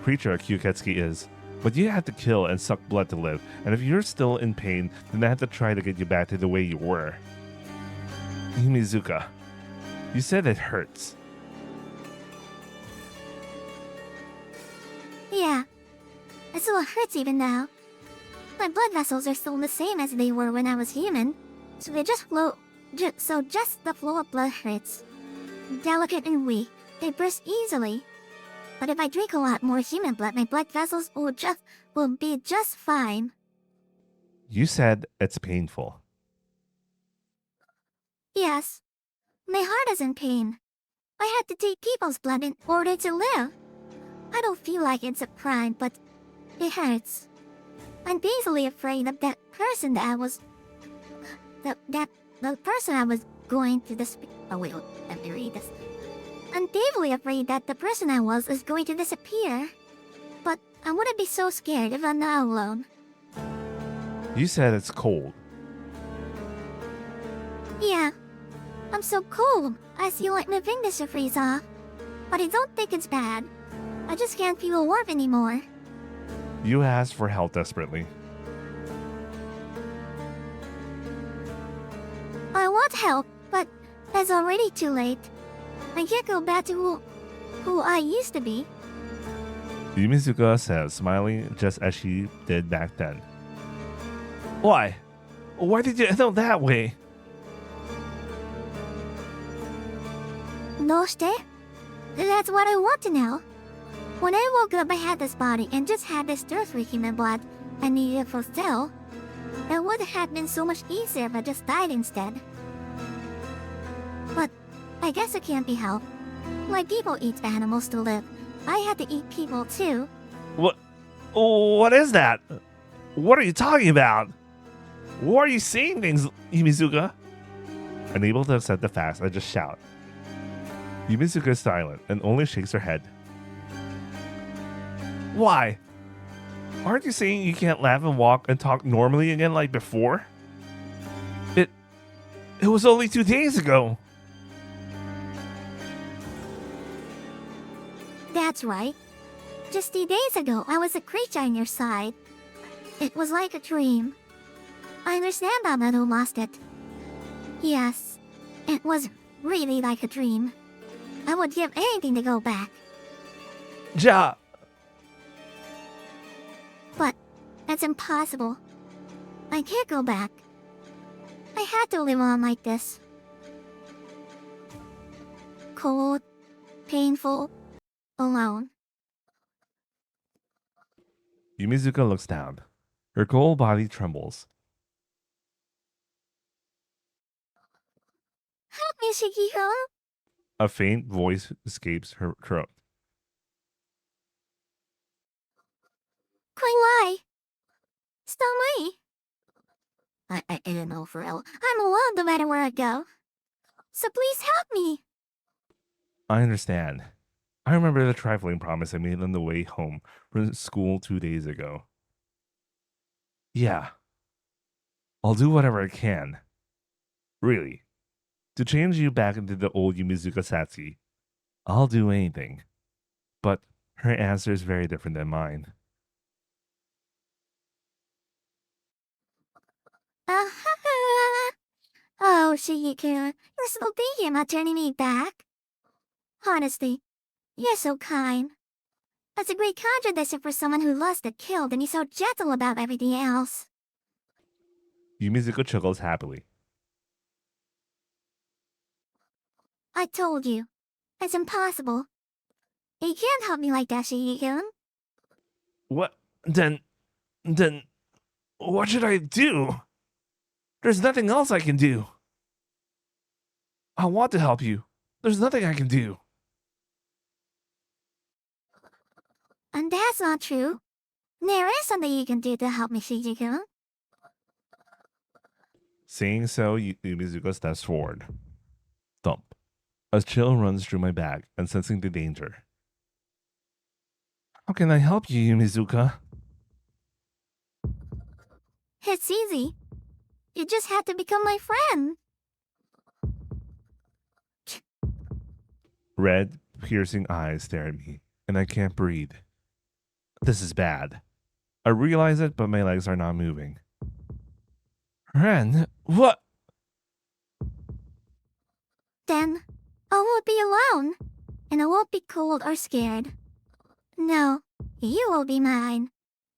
creature a Kyuketsuki is. But you have to kill and suck blood to live. And if you're still in pain, then I have to try to get you back to the way you were. Yumizuka, you said it hurts. Yeah. It still hurts even now. My blood vessels are still the same as they were when I was human. So they just flow. Just the flow of blood hurts. Delicate and weak, they burst easily. But if I drink a lot more human blood, my blood vessels will be just fine. You said it's painful. Yes. My heart is in pain. I had to take people's blood in order to live. I don't feel like it's a crime, but it hurts. I'm basically afraid of that person that I was... The person I was going to oh wait, let me read this. I'm deeply afraid that the person I was is going to disappear. But I wouldn't be so scared if I'm not alone. You said it's cold. Yeah. I'm so cold. I feel like my fingers to freeze off. But I don't think it's bad. I just can't feel warm anymore. You asked for help desperately. I want help, but it's already too late. I can't go back to who I used to be. Yumizuka says, smiling just as she did back then. Why? Why did you end up that way? Doshite? That's what I want to know. When I woke up, I had this body and just had this thirst for human blood I needed to fulfill. It would have been so much easier if I just died instead. But I guess it can't be helped. Like people eat animals to live, I had to eat people too. What is that? What are you talking about? Why are you saying things, Yumizuka? Unable to accept the facts, I just shout. Yumizuka is silent and only shakes her head. Why? Aren't you saying you can't laugh and walk and talk normally again like before? It was only 2 days ago. That's right. Just 2 days ago, I was a creature on your side. It was like a dream. I understand how Meadow lost it. Yes, it was really like a dream. I would give anything to go back. Ja. But it's impossible. I can't go back. I had to live on like this. Cold, painful, alone. Yumizuka looks down. Her cold body trembles. Help me, Shiki-kun! A faint voice escapes her throat. Why? Stop me! I don't know, for real. I'm alone no matter where I go. So please help me! I understand. I remember the trifling promise I made on the way home from school 2 days ago. Yeah. I'll do whatever I can. Really. To change you back into the old Yumizuka Satsuki. I'll do anything. But her answer is very different than mine. Oh, Shiki-kun, you're still thinking about turning me back? Honestly, you're so kind. That's a great contradiction for someone who lost and killed and he's so gentle about everything else. Yumizuka chuckles happily. I told you. It's impossible. You can't help me like that, Shiki-kun. What? Then, what should I do? There's nothing else I can do. I want to help you. There's nothing I can do. And that's not true. There is something you can do to help me, Shiki-kun. Saying so, Yumizuka steps forward. Thump. A chill runs through my back, and sensing the danger. How can I help you, Yumizuka? It's easy. You just have to become my friend. Red, piercing eyes stare at me, and I can't breathe. This is bad. I realize it, but my legs are not moving. Ren, what? Then I won't be alone, and I won't be cold or scared. No, you will be mine.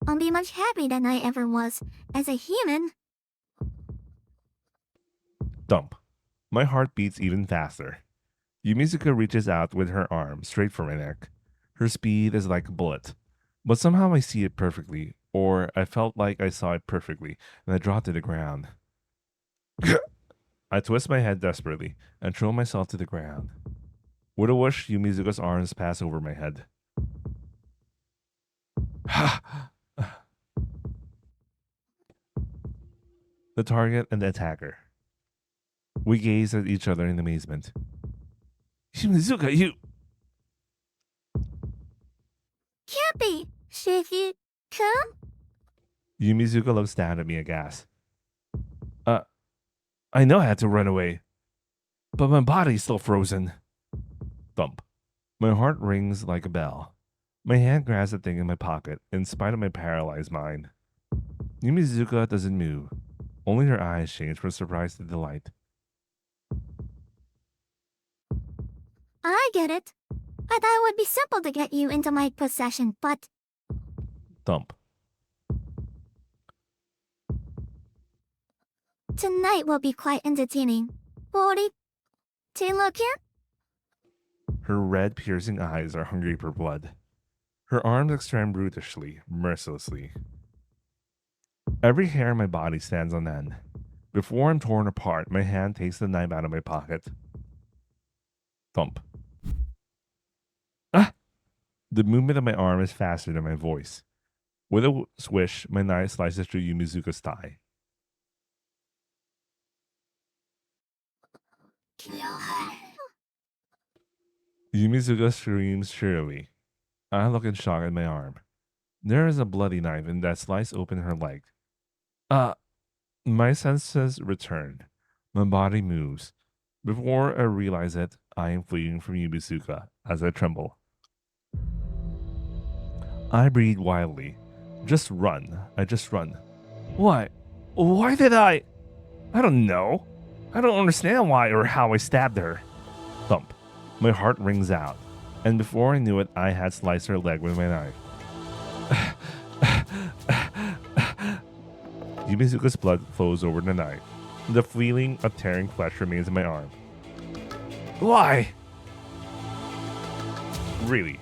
I'll be much happier than I ever was as a human. Thump. My heart beats even faster. Yumizuka reaches out with her arm straight for my neck. Her speed is like a bullet. But somehow I see it perfectly, or I felt like I saw it perfectly, and I dropped to the ground. I twist my head desperately and throw myself to the ground. With a whoosh, Yumizuka's arms pass over my head. The target and the attacker. We gaze at each other in amazement. Yumizuka, you... Can't be, Shiki-kun? Yumizuka looks down at me aghast. I know I had to run away, but my body's still frozen. Thump. My heart rings like a bell. My hand grabs the thing in my pocket, in spite of my paralyzed mind. Yumizuka doesn't move. Only her eyes change from surprise to delight. I get it. I thought it would be simple to get you into my possession, but Thump. tonight will be quite entertaining. Won't it? Take a look here. Her red, piercing eyes are hungry for blood. Her arms extend brutishly, mercilessly. Every hair in my body stands on end. Before I'm torn apart, my hand takes the knife out of my pocket. Thump. Ah! The movement of my arm is faster than my voice. With a swish, my knife slices through Yumizuka's thigh. Yumizuka screams cheerily. I look in shock at my arm. There is a bloody knife and that slice open her leg. My senses return. My body moves. Before I realize it, I am fleeing from Yumizuka as I tremble. I breathe wildly. Just run. I just run. Why? Why did I don't know. I don't understand why or how I stabbed her. Thump. My heart rings out, and before I knew it, I had sliced her leg with my knife. Yumizuka's blood flows over the knife. The feeling of tearing flesh remains in my arm. Why? Really?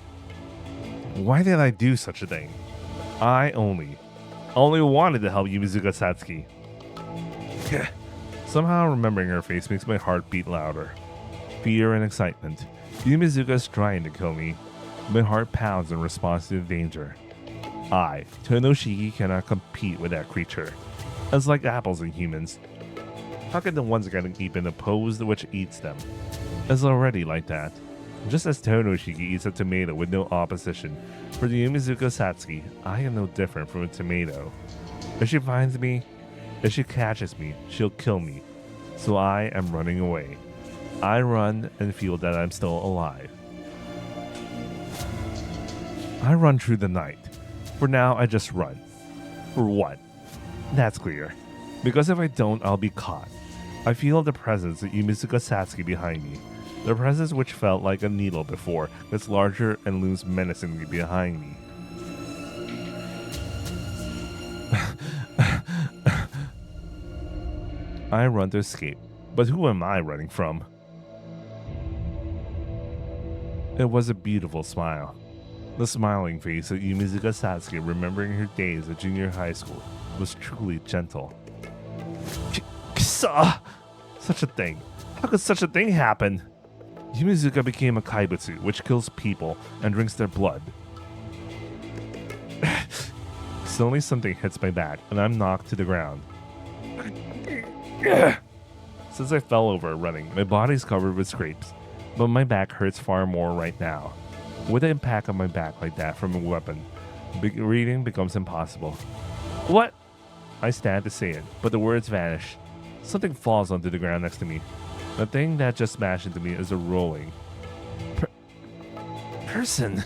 Why did I do such a thing? I only wanted to help Yumizuka Satsuki. Somehow remembering her face makes my heart beat louder. Fear and excitement. Yumizuka is trying to kill me. My heart pounds in response to the danger. I, Tonoshiki, cannot compete with that creature. It's like apples and humans. How can the ones getting eaten oppose the which eats them? It's already like that. Just as Tonoshiki eats a tomato with no opposition, for the Yumizuka Satsuki, I am no different from a tomato. If she finds me, if she catches me, she'll kill me. So I am running away. I run and feel that I'm still alive. I run through the night. For now, I just run. For what? That's clear. Because if I don't, I'll be caught. I feel the presence of Yumizuka Satsuki behind me. The presence which felt like a needle before gets larger and looms menacingly behind me. I run to escape, but who am I running from? It was a beautiful smile. The smiling face of Yumizuka Satsuki remembering her days at junior high school was truly gentle. Such a thing. How could such a thing happen? Yumizuka became a kaibutsu, which kills people and drinks their blood. Suddenly something hits my back, and I'm knocked to the ground. Since I fell over running, my body's covered with scrapes, but my back hurts far more right now. With the impact on my back like that from a weapon, reading becomes impossible. What? I stand to say it, but the words vanish. Something falls onto the ground next to me. The thing that just smashed into me is a rolling, person.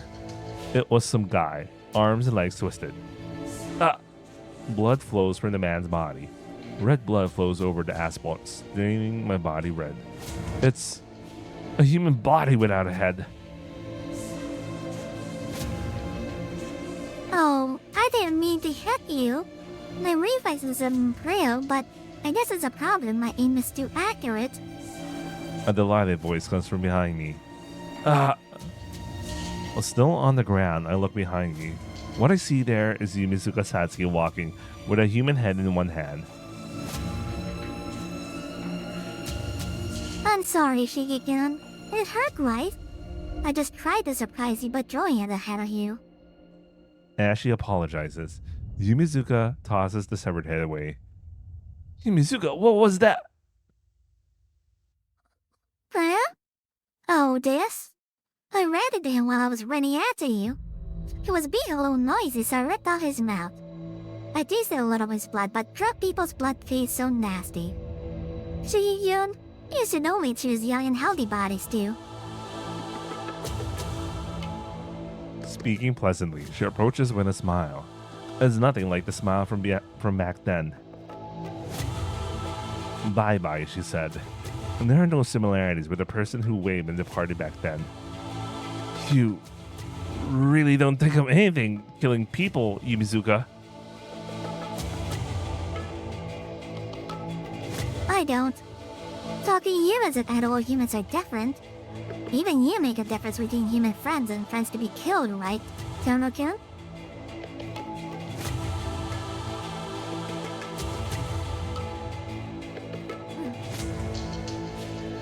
It was some guy, arms and legs twisted. Ah! Blood flows from the man's body. Red blood flows over the asphalt, staining my body red. It's a human body without a head. Oh, I didn't mean to hit you. My reflexes are improved, but I guess it's a problem. My aim is too accurate. A delighted voice comes from behind me. Ah! Still on the ground, I look behind me. What I see there is Yumizuka Satsuki walking with a human head in one hand. I'm sorry, Shiki-kun. It hurt, right? I just tried to surprise you by drawing it ahead of you. As she apologizes, Yumizuka tosses the severed head away. Yumizuka, what was that? Huh? Oh, this? I read it to him while I was running after you. He was being a little noisy, so I ripped out his mouth. I tasted a little of his blood, but drunk people's blood tastes so nasty. Shiki-kun, you should only choose young and healthy bodies too. Speaking pleasantly, she approaches with a smile. It's nothing like the smile from back then. Bye-bye, she said. And there are no similarities with the person who waved and departed back then. You really don't think of anything killing people, Yumizuka. I don't. Talking humans and animal humans are different. Even you make a difference between human friends and friends to be killed, right, Tomo-kun?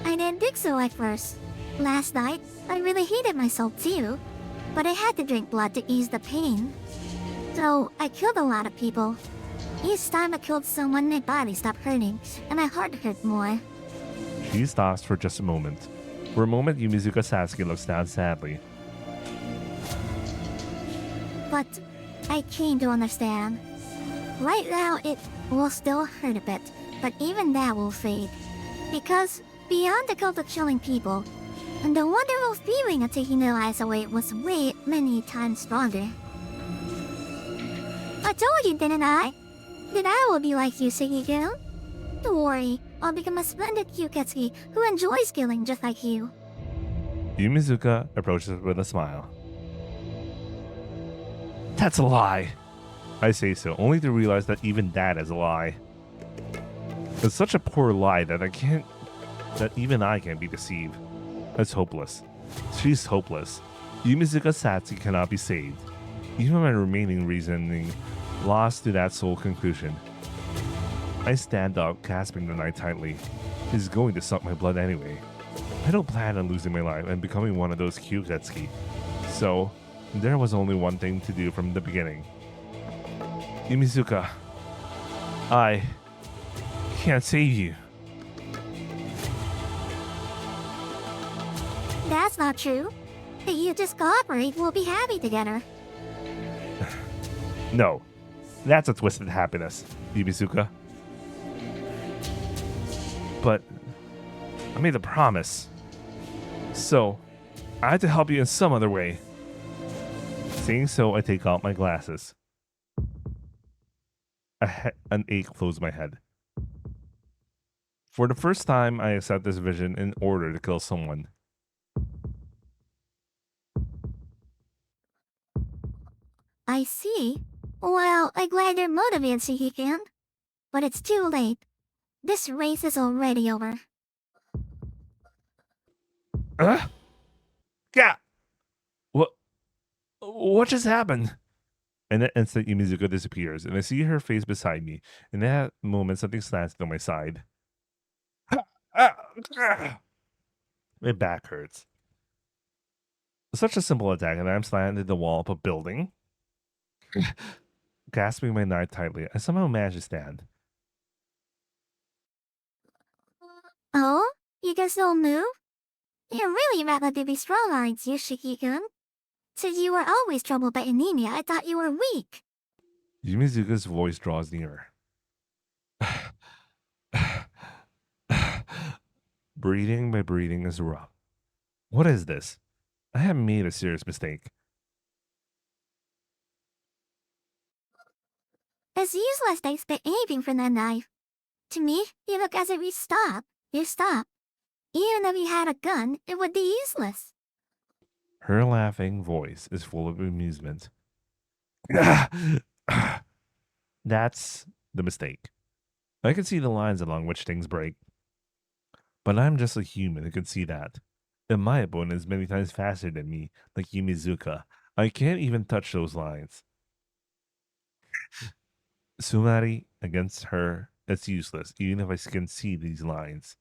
I didn't think so at first. Last night, I really hated myself too. But I had to drink blood to ease the pain. So, I killed a lot of people. Each time I killed someone, my body stopped hurting, and my heart hurt more. She stops for just a moment. For a moment, Yumizuka Satsuki looks down sadly. But I came to understand. Right now, it will still hurt a bit, but even that will fade. Because beyond the cult of killing people, the wonderful feeling of taking their lives away was way many times stronger. I told you, didn't I? That I will be like you, Shiki-kun. Don't worry, I'll become a splendid Kyuketsuki who enjoys killing just like you. Yumizuka approaches with a smile. That's a lie. I say so, only to realize that even that is a lie. It's such a poor lie that even I can't be deceived. That's hopeless. She's hopeless. Yumizuka Satsuki cannot be saved. Even my remaining reasoning lost to that sole conclusion. I stand up, grasping the knife tightly. He's going to suck my blood anyway. I don't plan on losing my life and becoming one of those Kyuketsuki. So, there was only one thing to do from the beginning. Yumizuka, I can't save you. That's not true. If you just cooperate, we'll be happy together. No, that's a twisted happiness, Yumizuka. But I made a promise. So, I had to help you in some other way. Saying so, I take out my glasses. An ache flows my head. For the first time, I accept this vision in order to kill someone. I see. Well, I'm glad you're motivated, Shiki-kun. But it's too late. This race is already over. Yeah. What just happened? In that instant, Yumizuka disappears, and I see her face beside me. In that moment, something slants to my side. My back hurts. Such a simple attack, and I'm slammed into the wall of a building. Grasping my knife tightly, I somehow manage to stand. Oh? You can still move? You're really relatively strong, aren't you, Shiki-kun? Since you were always troubled by anemia, I thought you were weak. Yumizuka's voice draws nearer. Breathing by breathing is rough. What is this? I have made a serious mistake. It's useless to expect anything from that knife. To me, you look as if you stop. You stop. Even if you had a gun, it would be useless. Her laughing voice is full of amusement. That's the mistake. I can see the lines along which things break. But I'm just a human who can see that. And my opponent is many times faster than me, like Yumizuka. I can't even touch those lines. Sumari against her, it's useless, even if I can see these lines.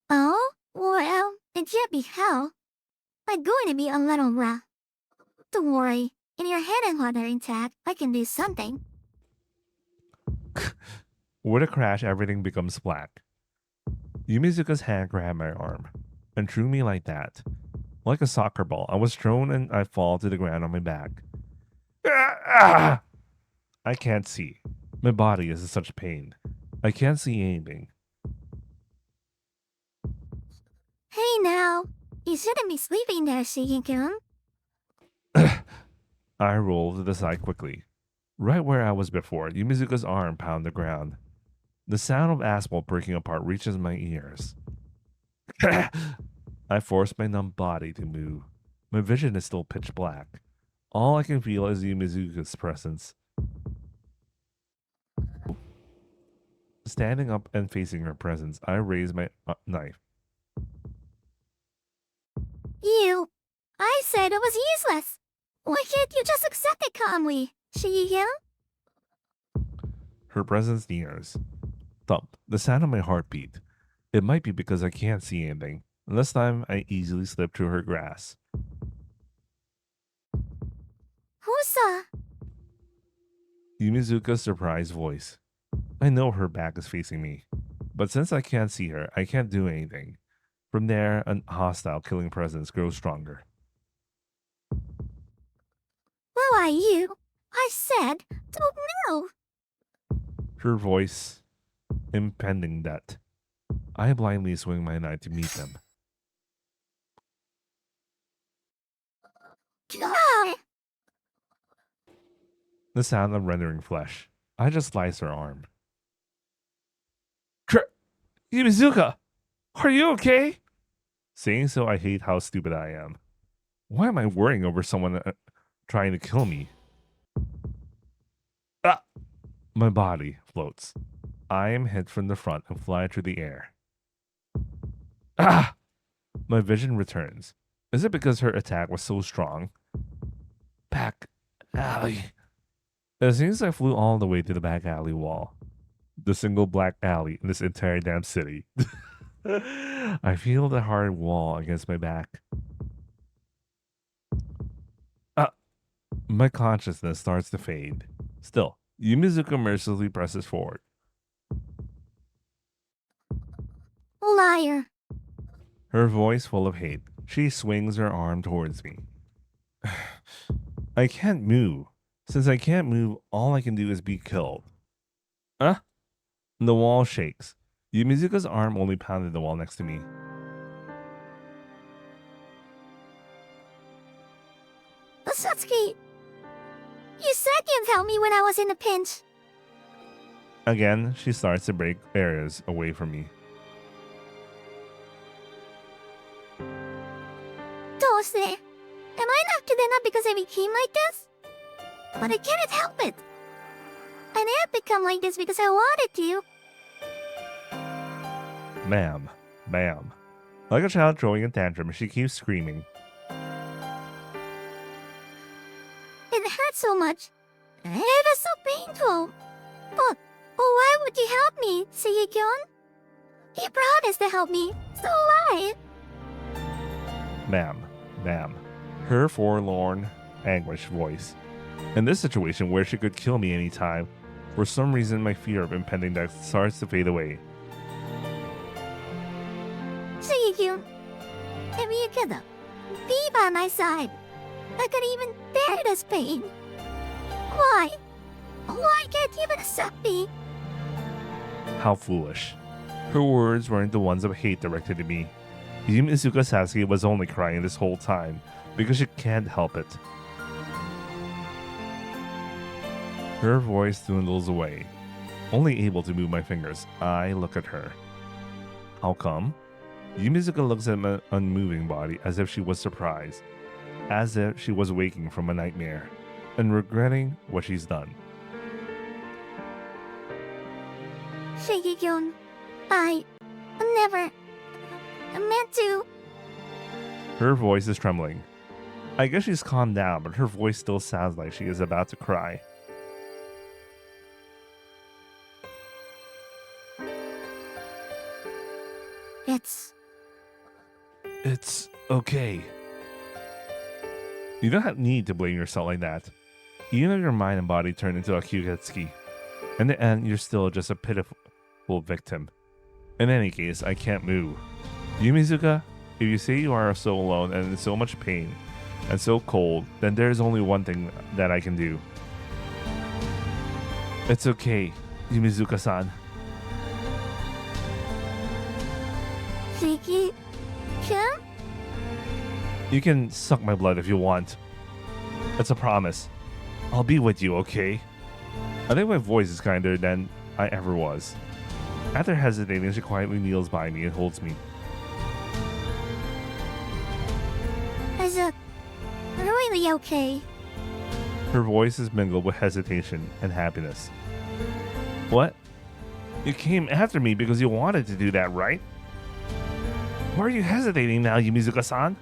Oh? Well, it can't be hell. I'm going to be a little rough. Don't worry. In your head and heart are intact, I can do something. With a crash, everything becomes black. Yumizuka's hand grabbed my arm and threw me like that. Like a soccer ball, I was thrown and I fall to the ground on my back. I can't see. My body is in such pain. I can't see anything. Hey now. You shouldn't be sleeping there, Shiki-kun. I rolled to the side quickly. Right where I was before, Yumizuka's arm pounded the ground. The sound of asphalt breaking apart reaches my ears. I force my numb body to move. My vision is still pitch black. All I can feel is Yumizuka's presence. Standing up and facing her presence, I raise my knife. I said it was useless. Why can't you just accept it calmly, Shiki-kun? Her presence nears. Thump. The sound of my heartbeat. It might be because I can't see anything. This time, I easily slip through her grasp. Husa! Yumizuka's surprised voice. I know her back is facing me, but since I can't see her, I can't do anything. From there, a hostile killing presence grows stronger. Who are you? I said, don't move. Her voice, impending death. I blindly swing my knife to meet them. Ah! The sound of rendering flesh. I just slice her arm. Yumizuka! Are you okay? Saying so, I hate how stupid I am. Why am I worrying over someone trying to kill me? Ah! My body floats. I am hit from the front and fly through the air. Ah! My vision returns. Is it because her attack was so strong? Back alley. It seems I flew all the way to the back alley wall. The single black alley in this entire damn city. I feel the hard wall against my back. My consciousness starts to fade. Still, Yumizuka mercilessly presses forward. Liar. Her voice full of hate. She swings her arm towards me. I can't move. Since I can't move, all I can do is be killed. The wall shakes. Yumizuka's arm only pounded the wall next to me. Satsuki, you said you'd help me when I was in a pinch. Again, she starts to break barriers away from me. Dose, am I not good enough because I became like this? But I can't help it. I didn't become like this because I wanted to. Ma'am. Like a child throwing a tantrum, she keeps screaming. It hurt so much. It was so painful. But why would you help me, Shiki-kun? You promised to help me, so why? Ma'am. Her forlorn, anguished voice. In this situation where she could kill me anytime, for some reason my fear of impending death starts to fade away. Shiki-kun, if you could be by my side, I could even bear this pain. Why? Why can't you even accept me? How foolish. Her words weren't the ones of hate directed at me. Yume Izuka Sasuke was only crying this whole time because she can't help it. Her voice dwindles away. Only able to move my fingers, I look at her. How come? Yume Izuka looks at my unmoving body as if she was surprised, as if she was waking from a nightmare and regretting what she's done. Shiki-kun, I never meant to. Her voice is trembling. I guess she's calmed down, but her voice still sounds like she is about to cry. It's okay. You don't need to blame yourself like that. Even if your mind and body turn into a Kyugetsuki, in the end, you're still just a pitiful victim. In any case, I can't move. Yumizuka, if you say you are so alone and in so much pain and so cold, then there is only one thing that I can do. It's okay, Yumizuka-san. Shiki-kun? You can suck my blood if you want. It's a promise. I'll be with you, okay? I think my voice is kinder than I ever was. After hesitating, she quietly kneels by me and holds me. Is it really okay? Her voice is mingled with hesitation and happiness. What? You came after me because you wanted to do that, right? Why are you hesitating now, Yumizuka-san?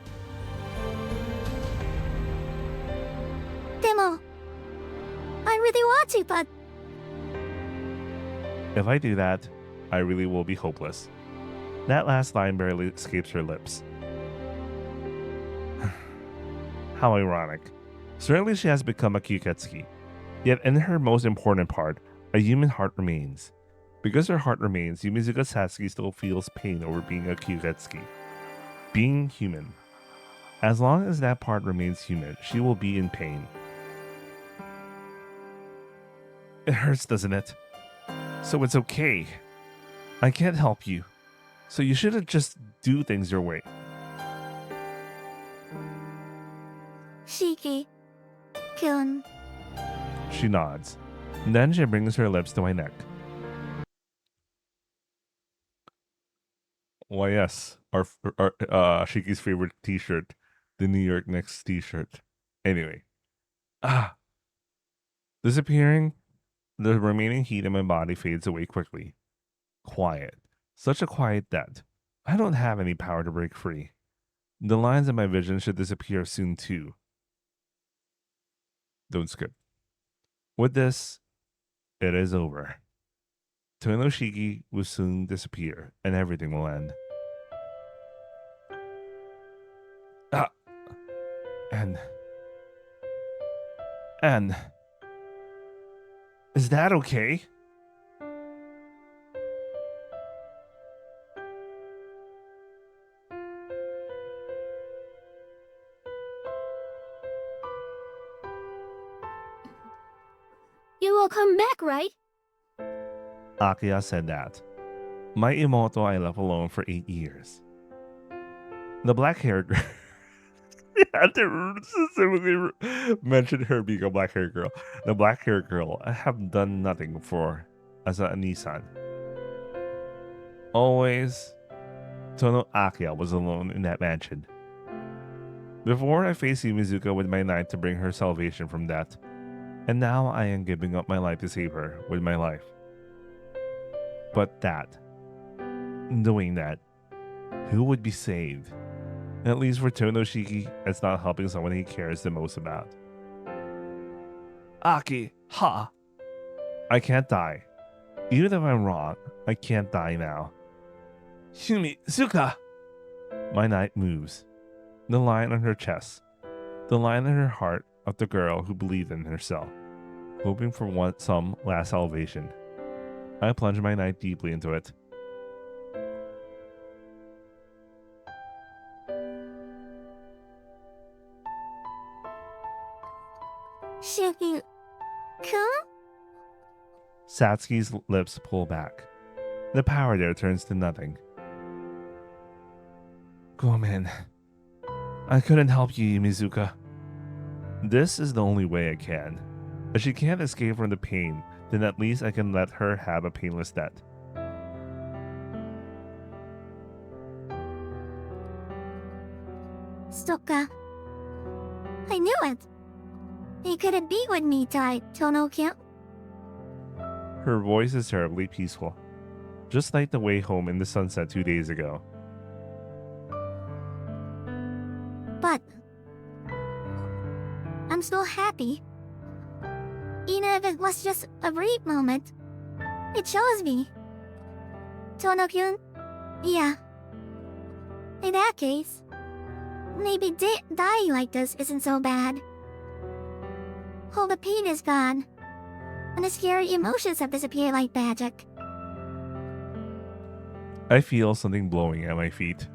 Demo, I really want to, but If I do that, I really will be hopeless. That last line barely escapes her lips. How ironic. Certainly she has become a Kyuketsuki. Yet in her most important part, a human heart remains. Because her heart remains, Yumizuka Sasuke still feels pain over being a Kyuketsuki. Being human. As long as that part remains human, she will be in pain. It hurts, doesn't it? So it's okay. I can't help you. So you shouldn't just do things your way. Shiki-kun. She nods. Then she brings her lips to my neck. Why yes, our Shiki's favorite T-shirt, the New York Knicks T-shirt. Anyway, disappearing, the remaining heat in my body fades away quickly. Quiet, such a quiet that I don't have any power to break free. The lines in my vision should disappear soon too. Don't skip. With this, it is over. Tono Shiki will soon disappear, and everything will end. And is that okay? You will come back, right? Akiha said that. My Imoto I left alone for 8 years. The black-haired girl. I had to specifically mention her being a black-haired girl. The black-haired girl I have done nothing for as a Nissan. Always, Tono Akiha was alone in that mansion. Before I faced Yumizuka with my knife to bring her salvation from death, and now I am giving up my life to save her with my life. But knowing that, who would be saved? At least for Tonoshiki, it's not helping someone he cares the most about. Akiha! I can't die. Even if I'm wrong, I can't die now. Yumizuka! My knife moves. The line on her chest. The line in her heart of the girl who believed in herself, hoping for some last salvation. I plunge my knife deeply into it. Shiki-kun? Satsuki's lips pull back. The power there turns to nothing. Gomen, I couldn't help you, Mizuka. This is the only way I can. If she can't escape from the pain, then at least I can let her have a painless death. Stokka. I knew it. You couldn't be with me, Tono-kyun. Her voice is terribly peaceful, just like the way home in the sunset 2 days ago. But I'm still happy. Even if it was just a brief moment, it shows me. Tono-kyun, yeah. In that case, maybe dying like this isn't so bad. All the pain is gone, and the scary emotions have disappeared like magic. I feel something blowing at my feet.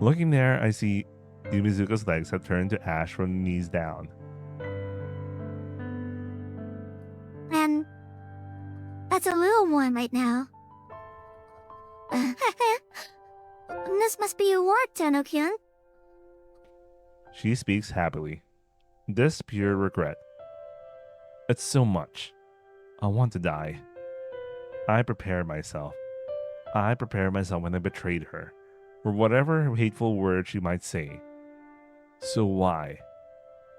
Looking there, I see Yumizuka's legs have turned to ash from the knees down. And that's a little warm right now. This must be your work, Tono-kyun. She speaks happily. This pure regret. It's so much. I want to die. I prepared myself. I prepared myself when I betrayed her, for whatever hateful word she might say. So why?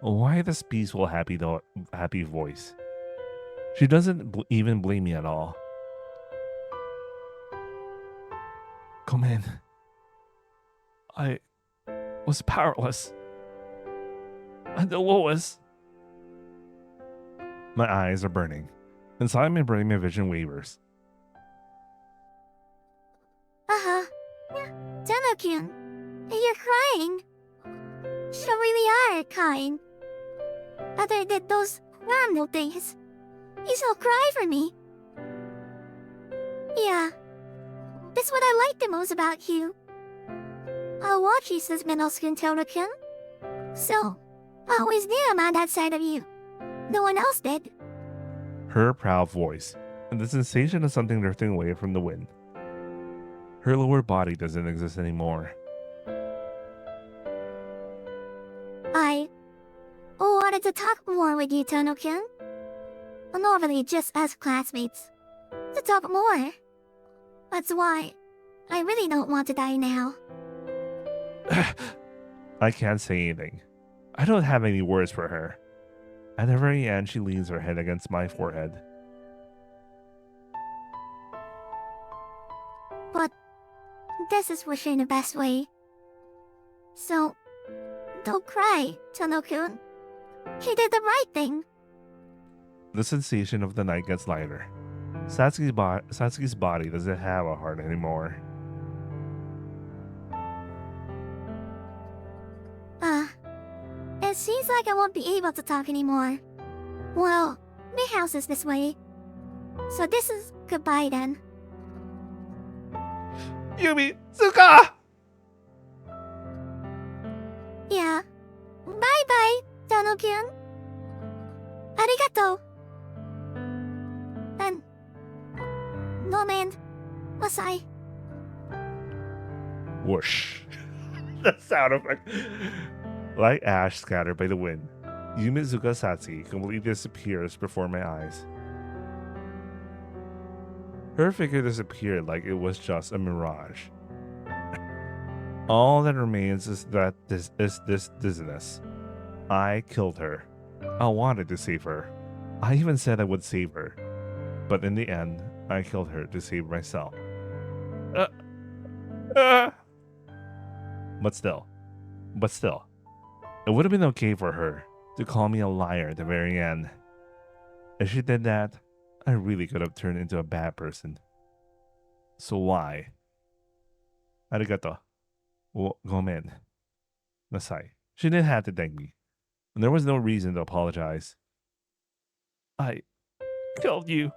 Why this peaceful, happy voice? She doesn't even blame me at all. Come in. I was powerless. At the lowest. My eyes are burning. Inside my brain, my vision wavers. Tono-kyun, you're crying. You really are kind. Other than those normal things, you still cry for me. Yeah, that's what I like the most about you. I watch you since middle school, Tono-kyun. So, I always knew I'm on that side of you. No one else did. Her proud voice, and the sensation of something drifting away from the wind. Her lower body doesn't exist anymore. I wanted to talk more with you, Tono-kyun. Normally just as classmates. To talk more. That's why I really don't want to die now. I can't say anything. I don't have any words for her. At the very end, she leans her head against my forehead. But this is wishing the best way. So, don't cry, Tono-kyun. He did the right thing. The sensation of the night gets lighter. Satsuki's body doesn't have a heart anymore. It seems like I won't be able to talk anymore. Well, my house is this way. So this is goodbye then. Yumizuka! Yeah. Bye-bye, Tono-kyun. Arigato. And... Gomen. Masai. Whoosh. The sound effect. Like ash scattered by the wind, Yumizuka Satsuki completely disappears before my eyes. Her figure disappeared like it was just a mirage. All that remains is this dizziness. I killed her. I wanted to save her. I even said I would save her. But in the end, I killed her to save myself. But still, it would have been okay for her to call me a liar at the very end. If she did that, I really could have turned into a bad person. So why? Arigato. Gomen. Nasai. She didn't have to thank me. And there was no reason to apologize. I killed you.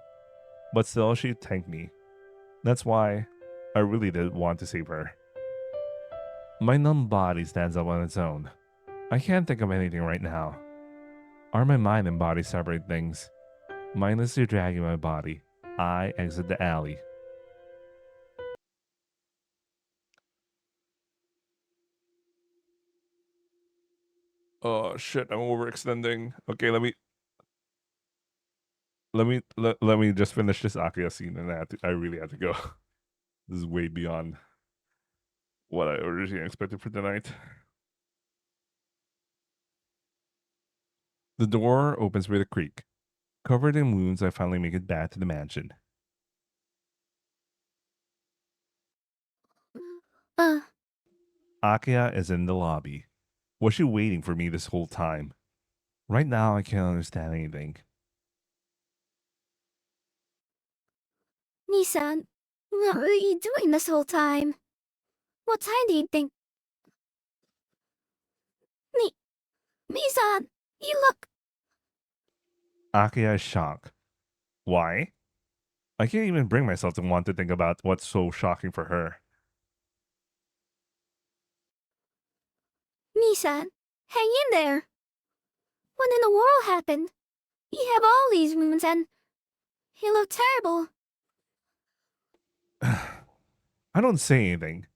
But still, she thanked me. That's why I really did want to save her. My numb body stands up on its own. I can't think of anything right now. Are my mind and body separate things? Mindlessly dragging my body, I exit the alley. Oh shit, I'm overextending. Okay, let me just finish this Akiha scene, and I really have to go. This is way beyond what I originally expected for tonight. The door opens with a creak. Covered in wounds, I finally make it back to the mansion. Uh, Akiha is in the lobby. Was she waiting for me this whole time? Right now, I can't understand anything. Nissan, what were you doing this whole time? What time do you think? Ni- Nissan, you look... Akiha is shocked. Why? I can't even bring myself to want to think about what's so shocking for her. Nissan, hang in there. What in the world happened? You have all these wounds and... You look terrible. I don't say anything.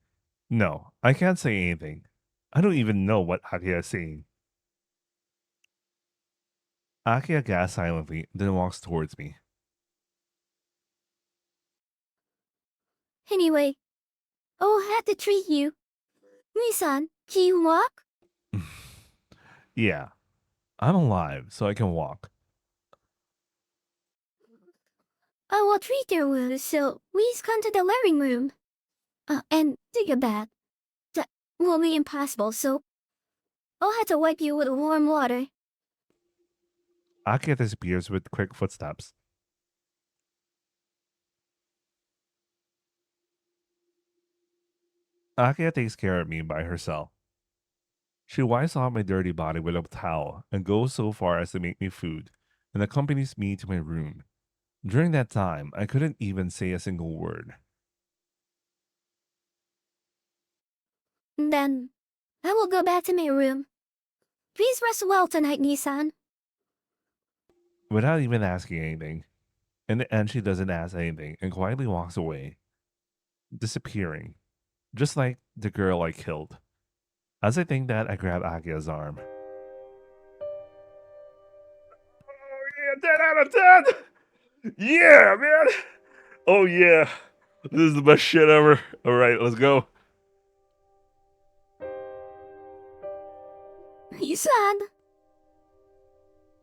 No, I can't say anything. I don't even know what Akiha is saying. Akiha gasps silently, then walks towards me. Anyway, oh, I had to treat you. Nissan, can you walk? Yeah, I'm alive, so I can walk. I will treat your wounds, so please come to the living room. And take a bath. That will be impossible, so I'll have to wipe you with warm water. Akiha disappears with quick footsteps. Akiha takes care of me by herself. She wipes off my dirty body with a towel and goes so far as to make me food and accompanies me to my room. During that time, I couldn't even say a single word. Then, I will go back to my room. Please rest well tonight, Nissan. Without even asking anything. In the end, she doesn't ask anything and quietly walks away, disappearing, just like the girl I killed. As I think that, I grab Akiha's arm. Oh yeah, 10 out of 10! Yeah, man! Oh yeah, this is the best shit ever. Alright, let's go. Nissan!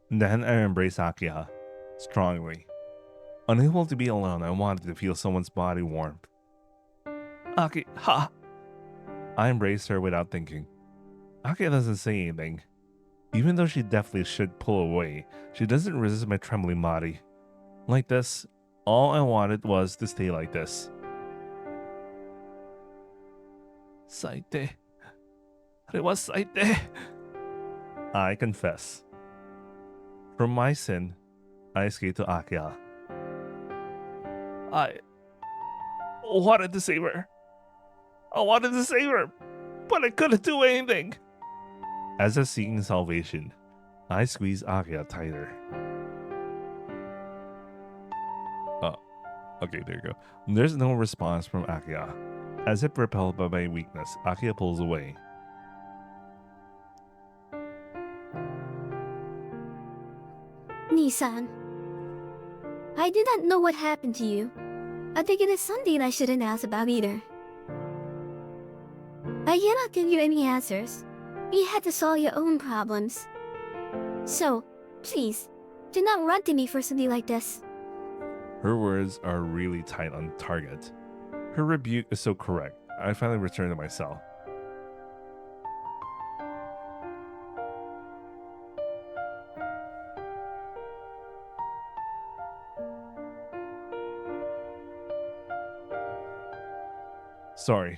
Then I embrace Akiha, strongly. Unable to be alone, I wanted to feel someone's body warmth. Akiha! I embraced her without thinking. Akiha doesn't say anything. Even though she definitely should pull away, she doesn't resist my trembling body. Like this, all I wanted was to stay like this. Saite. Rewa saite. I confess. From my sin, I escaped to Akiha. I wanted to save her. I wanted to save her, but I couldn't do anything. As if seeking salvation, I squeezed Akiha tighter. Okay, there you go. There's no response from Akiha. As if repelled by my weakness, Akiha pulls away. Nissan. I did not know what happened to you. I think it is something I shouldn't ask about either. I cannot give you any answers. You had to solve your own problems. So, please, do not run to me for something like this. Her words are really tight on target. Her rebuke is so correct. I finally return to myself. Sorry.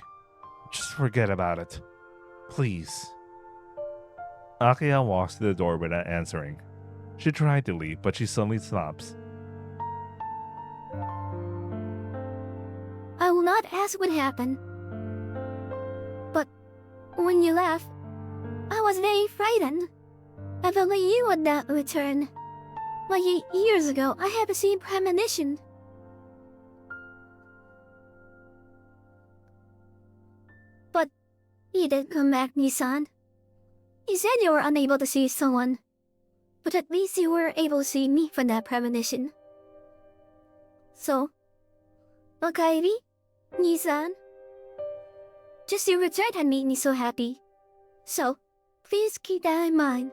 Just forget about it. Please. Akiha walks to the door without answering. She tried to leave, but she suddenly stops. I will not ask what happened. But when you left, I was very frightened. I felt like you would not return. Like 8 years ago, I had the same premonition. But you did come back, Nissan. You said you were unable to see someone, but at least you were able to see me from that premonition. So, Okaeri, Nisan. Just your return had made me so happy. So, please keep that in mind.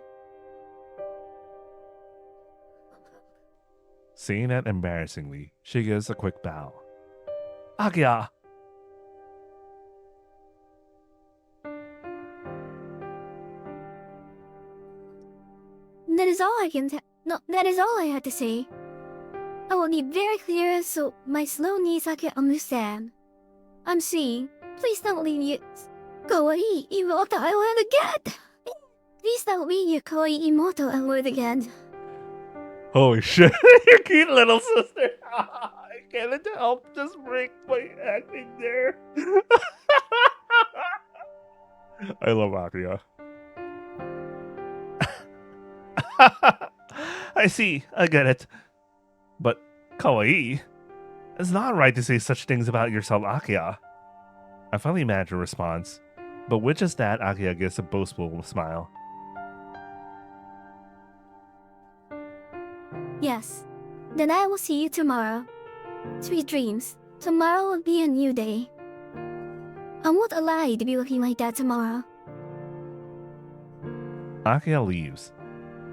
Saying that embarrassingly, she gives a quick bow. Akiha! That is all I can no, that is all I had to say. I will be very clear so my slow Nisa can understand. I'm seeing. Please don't leave your kawaii Imoto alone again! Please don't leave your kawaii Imoto alone again. Holy shit, your cute little sister! I can't help just break my acting there. I love Akiha. I see, I get it. But kawaii? It's not right to say such things about yourself, Akiha. I finally managed a response, but with just that, Akiha gives a boastful smile. Yes. Then I will see you tomorrow. Sweet dreams. Tomorrow will be a new day. I won't allow you to be looking like that tomorrow. Akiha leaves.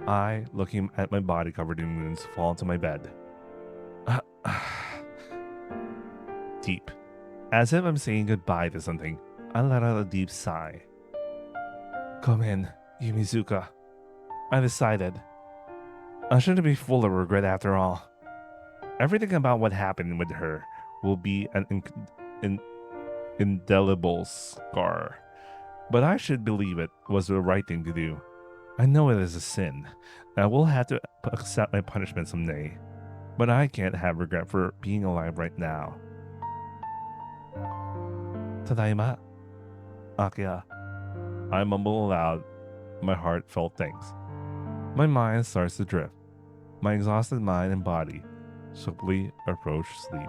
I, looking at my body covered in wounds, fall into my bed. Deep. As if I'm saying goodbye to something, I let out a deep sigh. Come in, Yumizuka. I decided. I shouldn't be full of regret after all. Everything about what happened with her will be an indelible scar. But I should believe it was the right thing to do. I know it is a sin, and I will have to accept my punishment someday. But I can't have regret for being alive right now. Tadaima, Akiha. I mumble aloud my heartfelt thanks. My mind starts to drift. My exhausted mind and body swiftly approach sleep.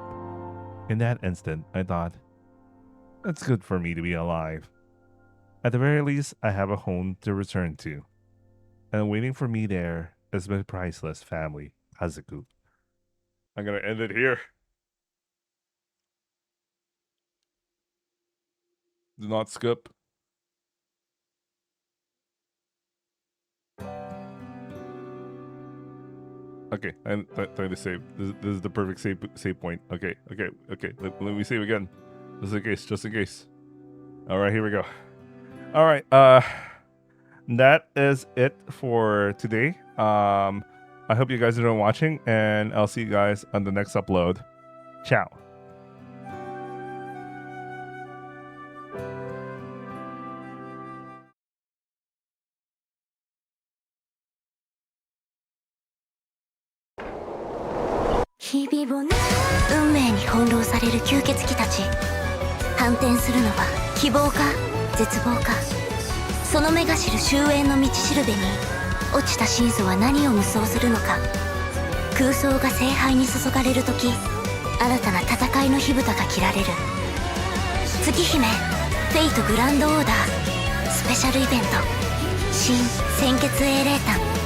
In that instant, I thought, it's good for me to be alive. At the very least, I have a home to return to. And waiting for me there is my priceless family, Kazuku. I'm gonna end it here. Do not skip. Okay, I'm trying to save. This is the perfect save point. Okay. Let me save again. Just in case. All right, here we go. All right, that is it for today. I hope you guys enjoyed watching, and I'll see you guys on the next upload. Ciao. Unmei 運命に翻弄される吸血鬼たち。反転するのは希望か絶望か。その目が知る終焉の道しるべに落ちた真相は何を無双するのか。空想が聖杯に注がれる時、新たな戦いの火蓋が切られる。月姫フェイトグランドオーダースペシャルイベント新鮮血英霊譚